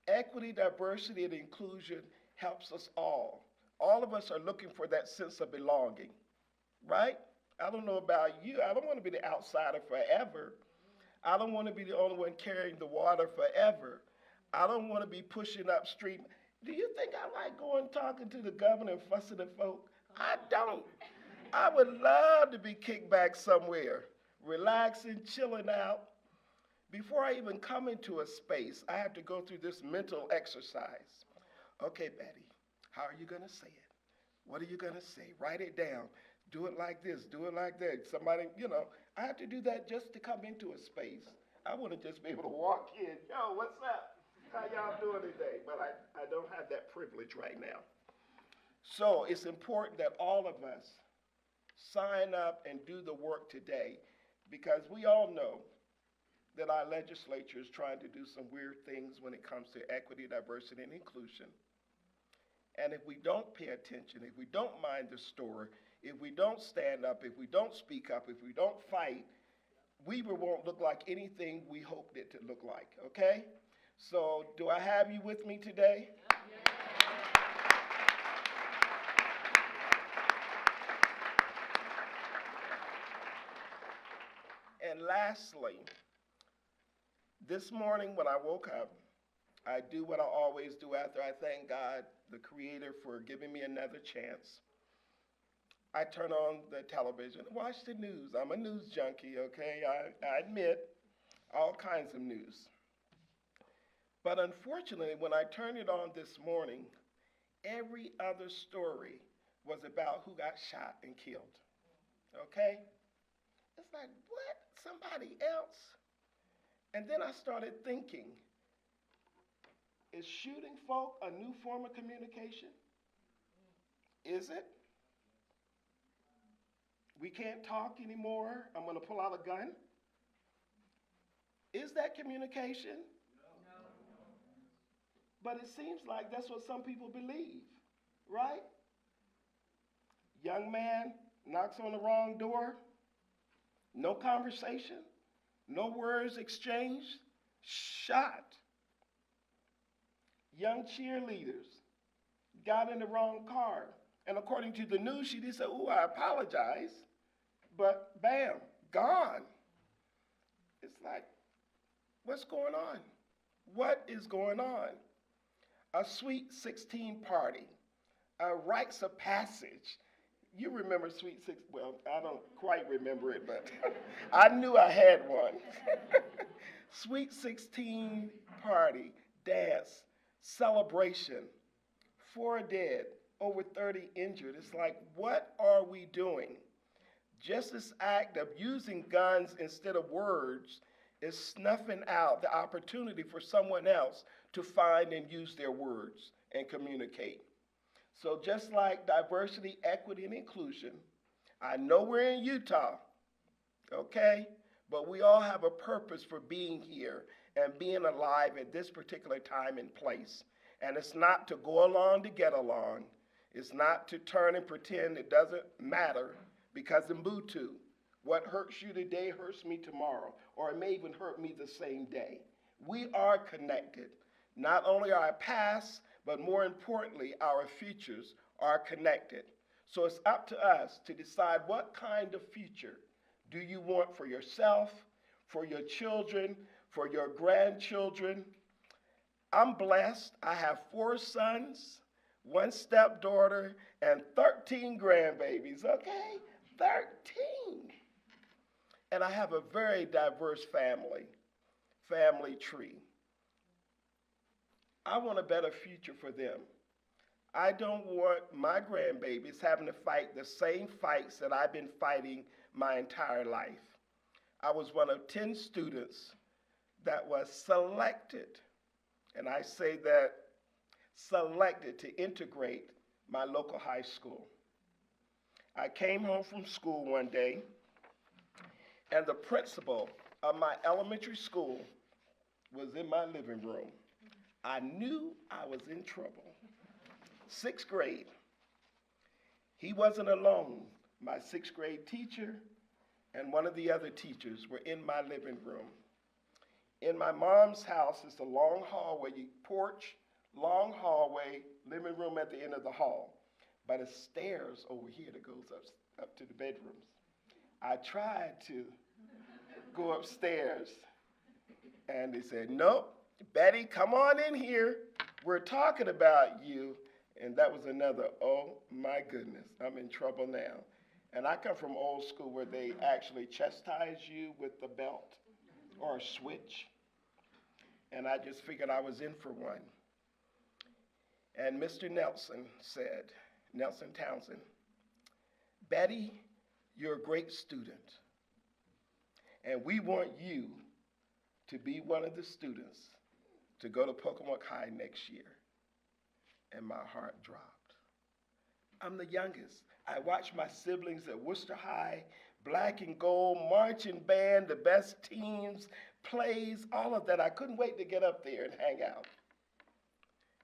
[SPEAKER 5] equity, diversity, and inclusion helps us all. All of us are looking for that sense of belonging, right? I don't know about you. I don't want to be the outsider forever. I don't want to be the only one carrying the water forever. I don't want to be pushing upstream. Do you think I like going talking to the governor and fussing at folk? I don't. I would love to be kicked back somewhere, relaxing, chilling out. Before I even come into a space, I have to go through this mental exercise. Okay, Betty, how are you going to say it? What are you going to say? Write it down. Do it like this. Do it like that. Somebody, I have to do that just to come into a space. I want to just be able to walk in. Yo, what's up? How y'all doing today? But I don't have that privilege right now. So it's important that all of us sign up and do the work today, because we all know that our legislature is trying to do some weird things when it comes to equity, diversity, and inclusion. And if we don't pay attention, if we don't mind the story, if we don't stand up, if we don't speak up, if we don't fight, we won't look like anything we hoped it to look like, okay? So do I have you with me today? And lastly, this morning when I woke up, I do what I always do after I thank God, the Creator, for giving me another chance. I turn on the television, watch the news. I'm a news junkie, okay? I admit all kinds of news. But unfortunately, when I turned it on this morning, every other story was about who got shot and killed, okay? It's like, what? Somebody else? And then I started thinking, is shooting folk a new form of communication? Is it? We can't talk anymore. I'm going to pull out a gun. Is that communication? No. But it seems like that's what some people believe, right? Young man knocks on the wrong door. No conversation. No words exchanged. Shot. Young cheerleaders got in the wrong car. And according to the news, she did say, "Ooh, I apologize." But bam, gone. It's like, what's going on? What is going on? A sweet 16 party, a rites of passage. You remember Sweet 16? Well, I don't quite remember it, but I knew I had one. Sweet 16 party, dance, celebration, 4 dead, over 30 injured. It's like, what are we doing? Just this act of using guns instead of words is snuffing out the opportunity for someone else to find and use their words and communicate. So just like diversity, equity, and inclusion, I know we're in Utah, okay? But we all have a purpose for being here and being alive at this particular time and place. And it's not to go along to get along. It's not to turn and pretend it doesn't matter, because in Ubuntu, what hurts you today hurts me tomorrow, or it may even hurt me the same day. We are connected. Not only our past, but more importantly, our futures are connected. So it's up to us to decide what kind of future do you want for yourself, for your children, for your grandchildren. I'm blessed. I have 4 sons, 1 stepdaughter, and 13 grandbabies, okay? 13. And I have a very diverse family tree. I want a better future for them. I don't want my grandbabies having to fight the same fights that I've been fighting my entire life. I was one of 10 students that was selected, and I say that selected to integrate my local high school. I came home from school one day, and the principal of my elementary school was in my living room. I knew I was in trouble. 6th grade. He wasn't alone. My 6th grade teacher and one of the other teachers were in my living room. In my mom's house, it's a long hallway, porch, long hallway, living room at the end of the hall. But it's stairs over here that goes up to the bedrooms. I tried to go upstairs, and they said, "Nope, Betty, come on in here. We're talking about you." And that was another, oh my goodness, I'm in trouble now. And I come from old school where they actually chastise you with the belt or a switch. And I just figured I was in for one. And Mr. Nelson said, Nelson Townsend, "Betty, you're a great student. And we want you to be one of the students to go to Pocomoke High next year." And my heart dropped. I'm the youngest. I watched my siblings at Worcester High, black and gold, marching band, the best teams, plays, all of that. I couldn't wait to get up there and hang out.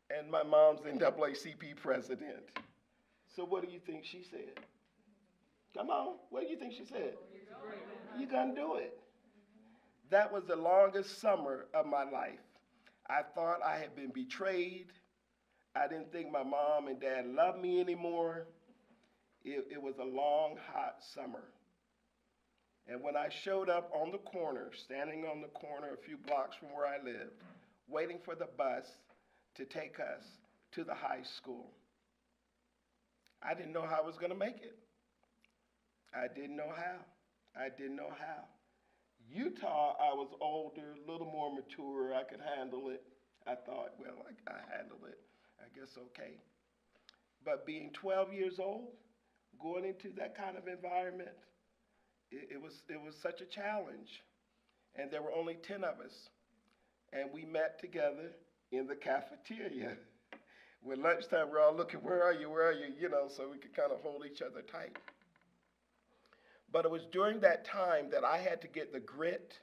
[SPEAKER 5] And my mom's NAACP president. So what do you think she said? Come on, what do you think she said? You're gonna do it. That was the longest summer of my life. I thought I had been betrayed. I didn't think my mom and dad loved me anymore. It was a long, hot summer. And when I showed up on the corner, standing on the corner a few blocks from where I lived, waiting for the bus to take us to the high school, I didn't know how I was going to make it. I didn't know how. I didn't know how. Utah, I was older, a little more mature. I could handle it. I thought, well, I handle it. I guess okay. But being 12 years old, going into that kind of environment, it was such a challenge. And there were only 10 of us. And we met together in the cafeteria. When lunchtime, we're all looking, where are you, so we could kind of hold each other tight. But it was during that time that I had to get the grit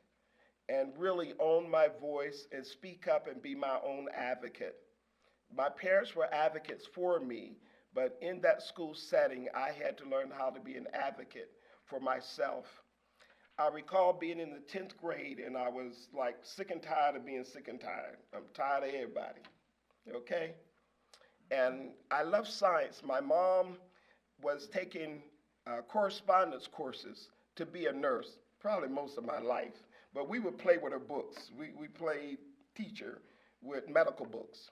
[SPEAKER 5] and really own my voice and speak up and be my own advocate. My parents were advocates for me, but in that school setting, I had to learn how to be an advocate for myself. I recall being in the 10th grade and I was like sick and tired of being sick and tired. I'm tired of everybody, okay? And I love science. My mom was taking correspondence courses to be a nurse, probably most of my life. But we would play with her books. We played teacher with medical books.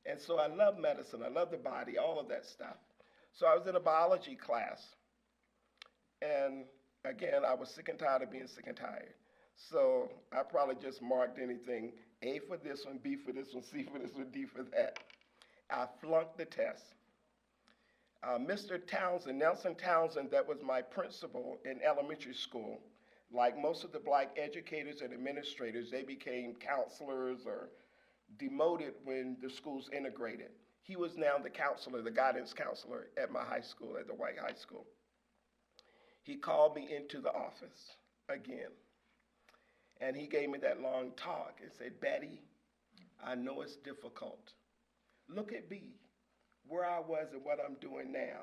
[SPEAKER 5] And so I love medicine. I love the body, all of that stuff. So I was in a biology class. And again, I was sick and tired of being sick and tired. So I probably just marked anything, A for this one, B for this one, C for this one, D for that. I flunked the test. Mr. Townsend, Nelson Townsend, that was my principal in elementary school. Like most of the black educators and administrators, they became counselors or demoted when the schools integrated. He was now the counselor, the guidance counselor at my high school, at the white high school. He called me into the office again. And he gave me that long talk and said, Betty, I know it's difficult. Look at me, where I was and what I'm doing now.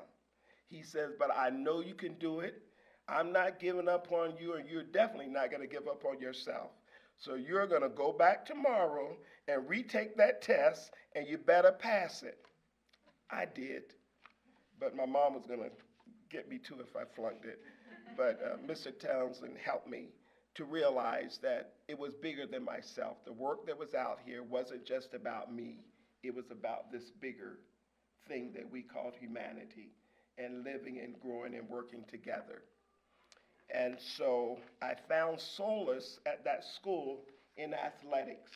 [SPEAKER 5] He says, but I know you can do it. I'm not giving up on you, and you're definitely not going to give up on yourself. So you're going to go back tomorrow and retake that test, and you better pass it. I did, but my mom was going to get me too if I flunked it. But Mr. Townsend helped me to realize that it was bigger than myself. The work that was out here wasn't just about me. It was about this bigger thing that we called humanity and living and growing and working together. And so I found solace at that school in athletics.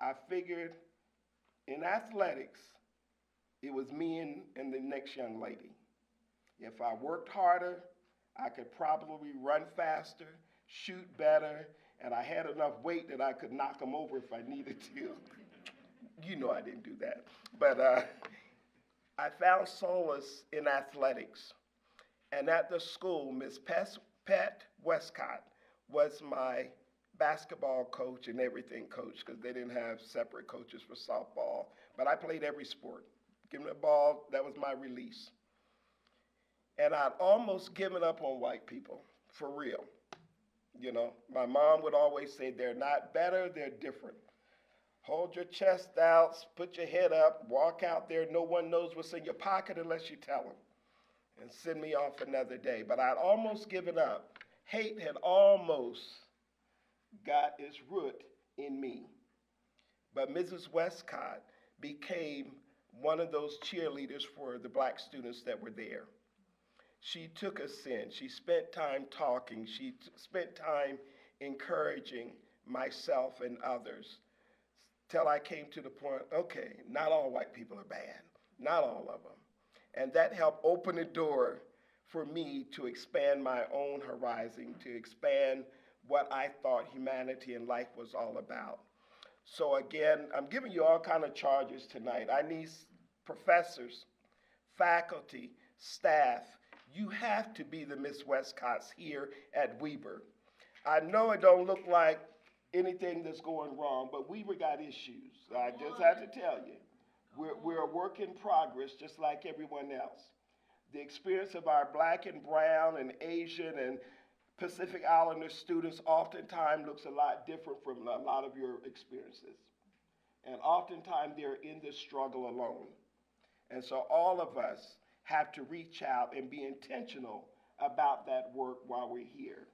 [SPEAKER 5] I figured in athletics, it was me and the next young lady. If I worked harder, I could probably run faster, shoot better, and I had enough weight that I could knock them over if I needed to. You know I didn't do that. But I found solace in athletics. And at the school, Miss Pat Westcott was my basketball coach and everything coach, because they didn't have separate coaches for softball. But I played every sport. Give me the ball, that was my release. And I'd almost given up on white people, for real. You know, my mom would always say, they're not better, they're different. Hold your chest out, put your head up, walk out there, no one knows what's in your pocket unless you tell them. And send me off another day. But I'd almost given up. Hate had almost got its root in me. But Mrs. Westcott became one of those cheerleaders for the black students that were there. She took us in. She spent time talking. She spent time encouraging myself and others till I came to the point, okay, not all white people are bad. Not all of them. And that helped open the door for me to expand my own horizon, to expand what I thought humanity and life was all about. So again, I'm giving you all kind of charges tonight. I need professors, faculty, staff. You have to be the Miss Westcotts here at Weber. I know it don't look like anything that's going wrong, but Weber got issues. I just have to tell you. We're a work in progress, just like everyone else. The experience of our black and brown and Asian and Pacific Islander students oftentimes looks a lot different from a lot of your experiences. And oftentimes they're in this struggle alone. And so all of us have to reach out and be intentional about that work while we're here.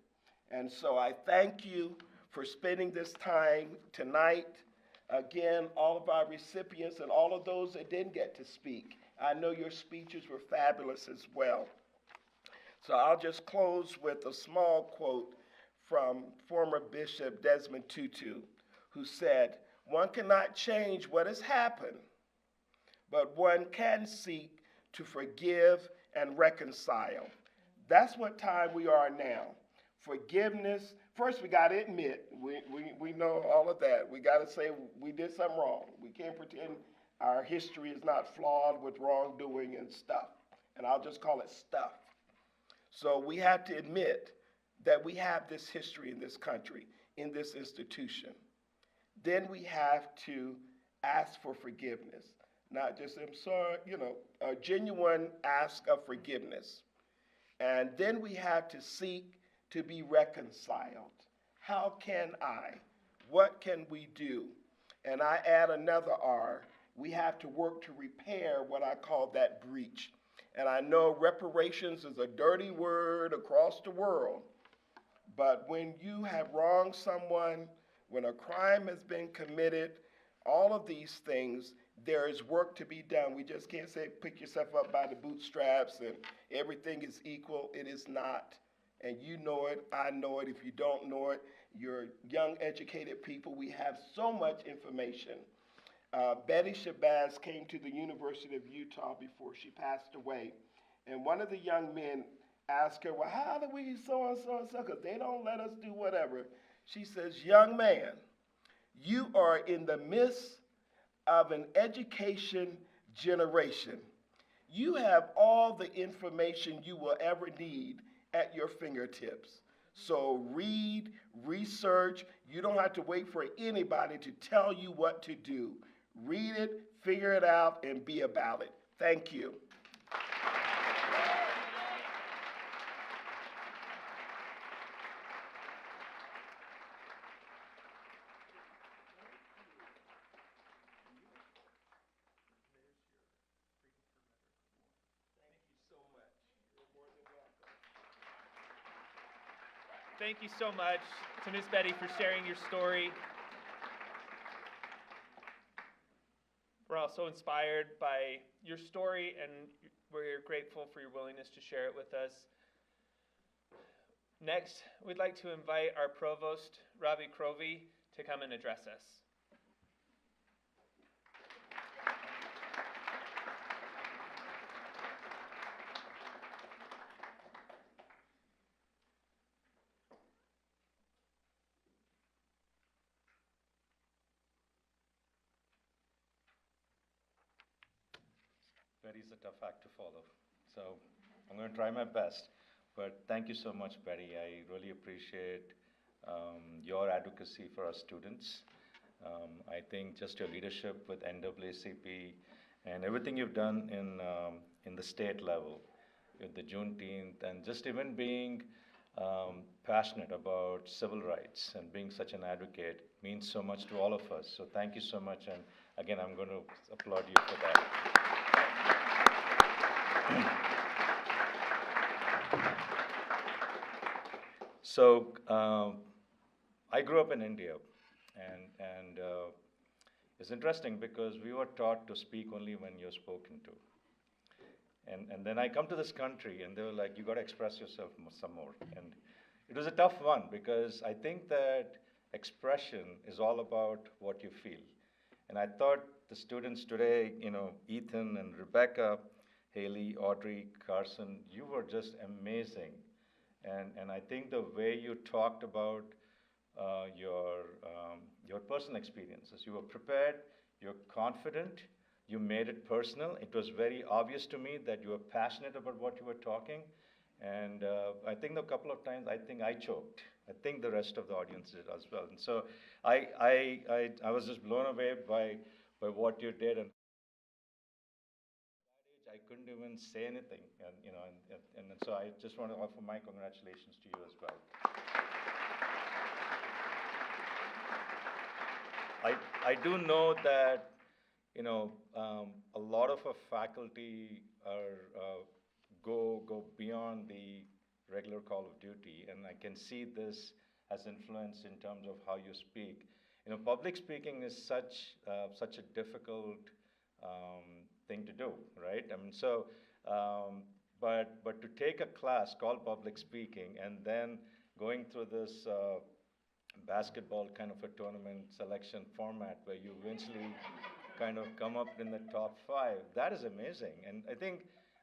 [SPEAKER 5] And so I thank you for spending this time tonight. Again, all of our recipients and all of those that didn't get to speak, I know your speeches were fabulous as well. So I'll just close with a small quote from former Bishop Desmond Tutu, who said, "One cannot change what has happened, but one can seek to forgive and reconcile." That's what time we are now. Forgiveness. First, we got to admit, we know all of that. We got to say we did something wrong. We can't pretend our history is not flawed with wrongdoing and stuff. And I'll just call it stuff. So we have to admit that we have this history in this country, in this institution. Then we have to ask for forgiveness. Not just, I'm sorry, a genuine ask of forgiveness. And then we have to seek to be reconciled. How can I? What can we do? And I add another R. We have to work to repair what I call that breach. And I know reparations is a dirty word across the world, but when you have wronged someone, when a crime has been committed, all of these things, there is work to be done. We just can't say pick yourself up by the bootstraps and everything is equal. It is not. And you know it, I know it. If you don't know it, you're young, educated people. We have so much information. Betty Shabazz came to the University of Utah before she passed away. And one of the young men asked her, well, how do we so and so and so? Because they don't let us do whatever. She says, young man, you are in the midst of an education generation. You have all the information you will ever need at your fingertips. So read, research. You don't have to wait for anybody to tell you what to do. Read it, figure it out, and be about it. Thank you.
[SPEAKER 2] Thank you so much to Ms. Betty for sharing your story. We're also inspired by your story, and we're grateful for your willingness to share it with us. Next, we'd like to invite our provost, Ravi Crovey, to come and address us.
[SPEAKER 6] Betty's a tough act to follow, so I'm going to try my best. But thank you so much, Betty. I really appreciate your advocacy for our students. I think just your leadership with NAACP and everything you've done in the state level with the Juneteenth, and just even being passionate about civil rights and being such an advocate means so much to all of us. So thank you so much, and again, I'm going to applaud you for that. So I grew up in India, and it's interesting because we were taught to speak only when you're spoken to. And then I come to this country, and they were like, you got to express yourself some more. And it was a tough one because I think that expression is all about what you feel. And I thought the students today, Ethan and Rebecca, Haley, Audrey, Carson, you were just amazing. And I think the way you talked about your personal experiences, you were prepared, you're confident, you made it personal. It was very obvious to me that you were passionate about what you were talking. And I think a couple of times, I think I choked. I think the rest of the audience did as well. And so I was just blown away by what you did. And I couldn't even say anything, and so I just want to offer my congratulations to you as well. I do know that a lot of our faculty go beyond the regular call of duty, and I can see this as influence in terms of how you speak. Public speaking is such a difficult thing to do, right? I mean, so but to take a class called public speaking and then going through this basketball kind of a tournament selection format where you eventually kind of come up in the top 5, that is amazing. And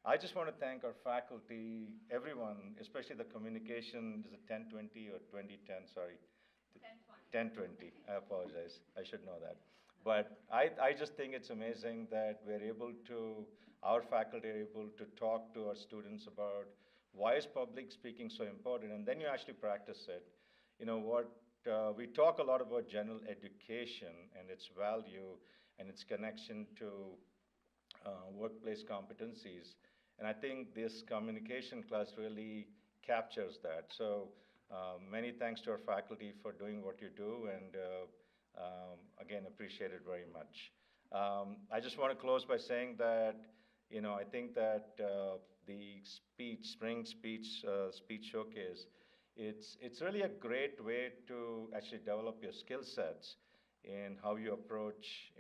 [SPEAKER 6] I just want to thank our faculty, everyone, especially the communication, is it 1020 or 2010, sorry? 1020, I apologize, I should know that. But I just think it's amazing that our faculty are able to talk to our students about why is public speaking so important, and then you actually practice it. You know what, we talk a lot about general education and its value and its connection to workplace competencies. And I think this communication class really captures that. So many thanks to our faculty for doing what you do, and again, appreciate it very much. I just want to close by saying that, I think that the spring speech showcase, it's really a great way to actually develop your skill sets in how you approach,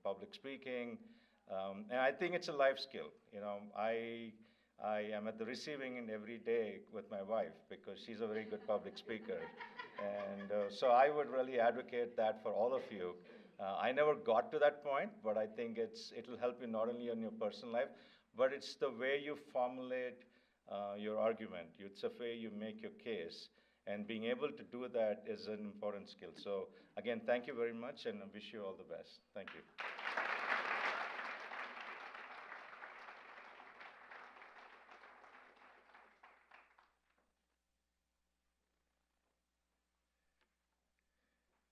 [SPEAKER 6] public speaking. And I think it's a life skill. I am at the receiving end every day with my wife because she's a very good public speaker. And so I would really advocate that for all of you. I never got to that point, but I think it'll help you not only in your personal life, but it's the way you formulate your argument. It's the way you make your case. And being able to do that is an important skill. So again, thank you very much, and I wish you all the best. Thank you.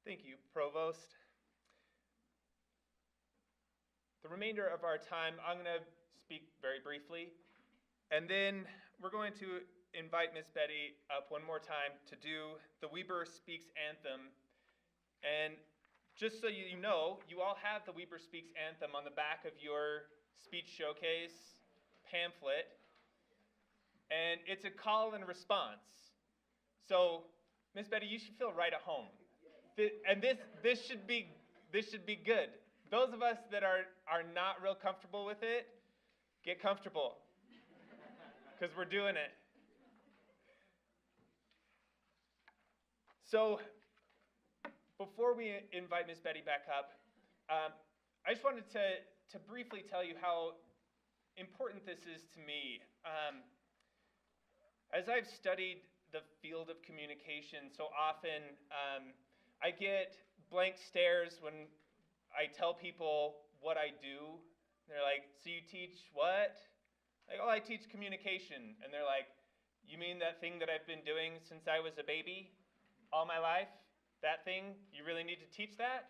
[SPEAKER 2] Thank you, Provost. The remainder of our time, I'm going to speak very briefly, and then we're going to invite Miss Betty up one more time to do the Weber Speaks Anthem. And just so you know, you all have the Weber Speaks Anthem on the back of your speech showcase pamphlet, and it's a call and response. So, Miss Betty, you should feel right at home. And this should be good. Those of us that are not real comfortable with it, get comfortable, because we're doing it. So, before we invite Miss Betty back up, I just wanted to briefly tell you how important this is to me. As I've studied the field of communication, so often I get blank stares when I tell people what I do. They're like, so you teach what? Like, oh, I teach communication. And they're like, you mean that thing that I've been doing since I was a baby all my life? That thing? You really need to teach that?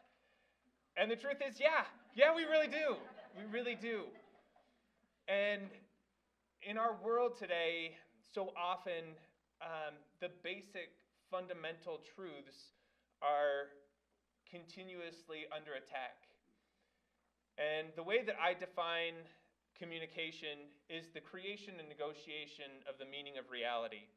[SPEAKER 2] And the truth is, yeah, we really do. We really do. And in our world today, so often the basic fundamental truths are continuously under attack. And the way that I define communication is the creation and negotiation of the meaning of reality.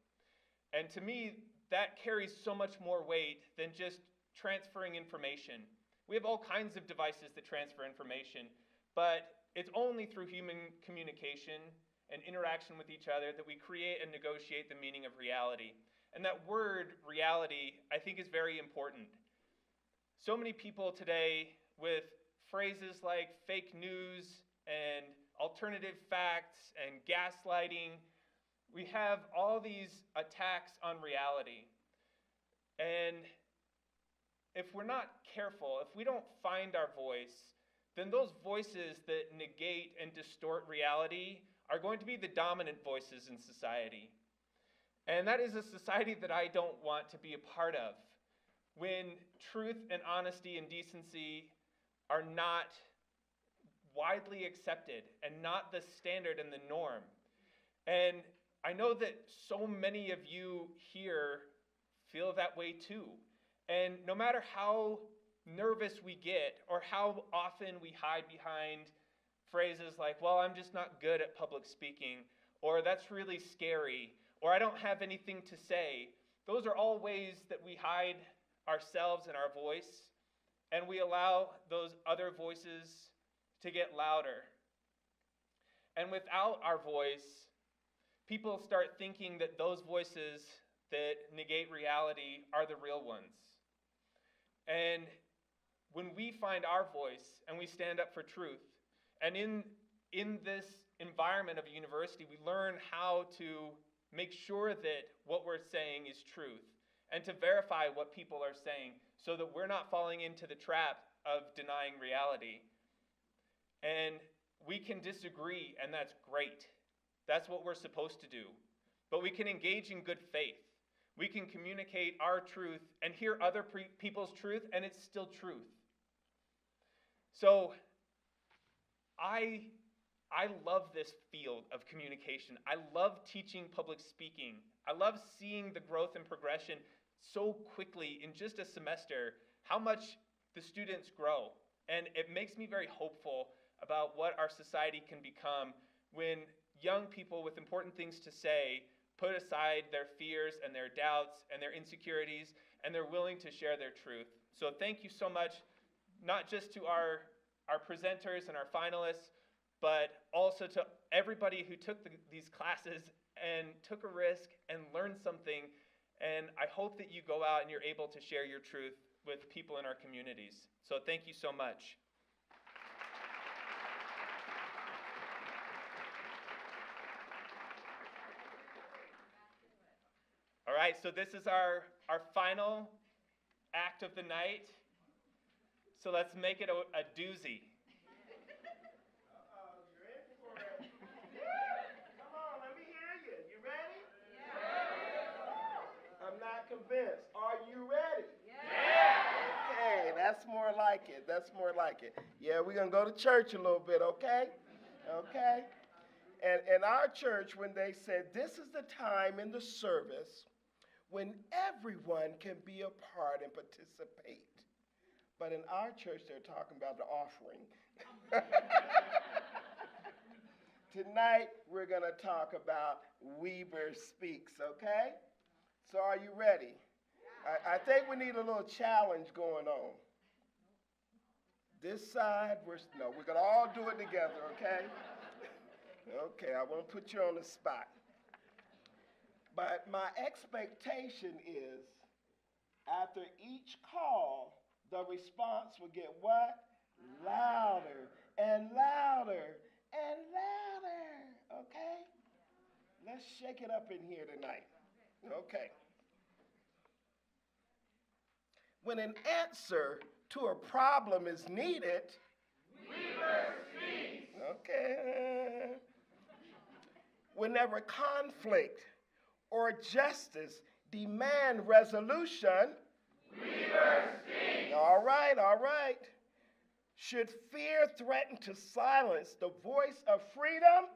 [SPEAKER 2] And to me, that carries so much more weight than just transferring information. We have all kinds of devices that transfer information, but it's only through human communication and interaction with each other that we create and negotiate the meaning of reality. And that word, reality, I think is very important. So many people today with phrases like fake news and alternative facts and gaslighting, we have all these attacks on reality. And if we're not careful, if we don't find our voice, then those voices that negate and distort reality are going to be the dominant voices in society. And that is a society that I don't want to be a part of, when truth and honesty and decency are not widely accepted and not the standard and the norm. And I know that so many of you here feel that way too. And no matter how nervous we get or how often we hide behind phrases like, well, I'm just not good at public speaking, or that's really scary, or I don't have anything to say, those are all ways that we hide ourselves and our voice, and we allow those other voices to get louder. And without our voice, people start thinking that those voices that negate reality are the real ones. And when we find our voice and we stand up for truth, and in this environment of a university, we learn how to make sure that what we're saying is truth and to verify what people are saying so that we're not falling into the trap of denying reality. And we can disagree, and that's great. That's what we're supposed to do. But we can engage in good faith. We can communicate our truth and hear other people's truth, and it's still truth. So I love this field of communication. I love teaching public speaking. I love seeing the growth and progression so quickly in just a semester, how much the students grow. And it makes me very hopeful about what our society can become when young people with important things to say put aside their fears and their doubts and their insecurities, and they're willing to share their truth. So thank you so much, not just to our presenters and our finalists, but also to everybody who took these classes and took a risk and learned something. And I hope that you go out and you're able to share your truth with people in our communities. So thank you so much. All right, so this is our final act of the night. So let's make it a doozy.
[SPEAKER 5] You're in for it. Come on, let me hear you. You ready? Yeah. I'm not convinced. Are you ready? Yeah. Okay, that's more like it. That's more like it. Yeah, we're going to go to church a little bit, okay? Okay? And in our church, when they said, this is the time in the service when everyone can be a part and participate. But in our church, they're talking about the offering. Tonight, we're going to talk about Weber Speaks, okay? So are you ready? I think we need a little challenge going on. This side, we're going to all do it together, okay? Okay, I won't put you on the spot. But my expectation is, after each call, the response will get what? Louder and louder and louder, okay? Let's shake it up in here tonight, okay? When an answer to a problem is needed, Weber speaks. Okay. Whenever conflict or justice demand resolution, Weber speaks. All right, all right. Should fear threaten to silence the voice of freedom,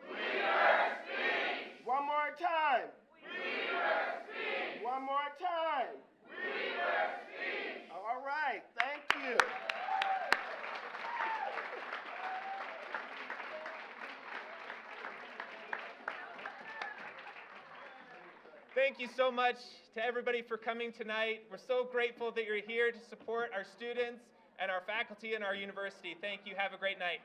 [SPEAKER 5] Weber speaks. One more time. Weber speaks. One more time. Weber speaks. All right, thank you.
[SPEAKER 2] Thank you so much to everybody for coming tonight. We're so grateful that you're here to support our students and our faculty and our university. Thank you. Have a great night.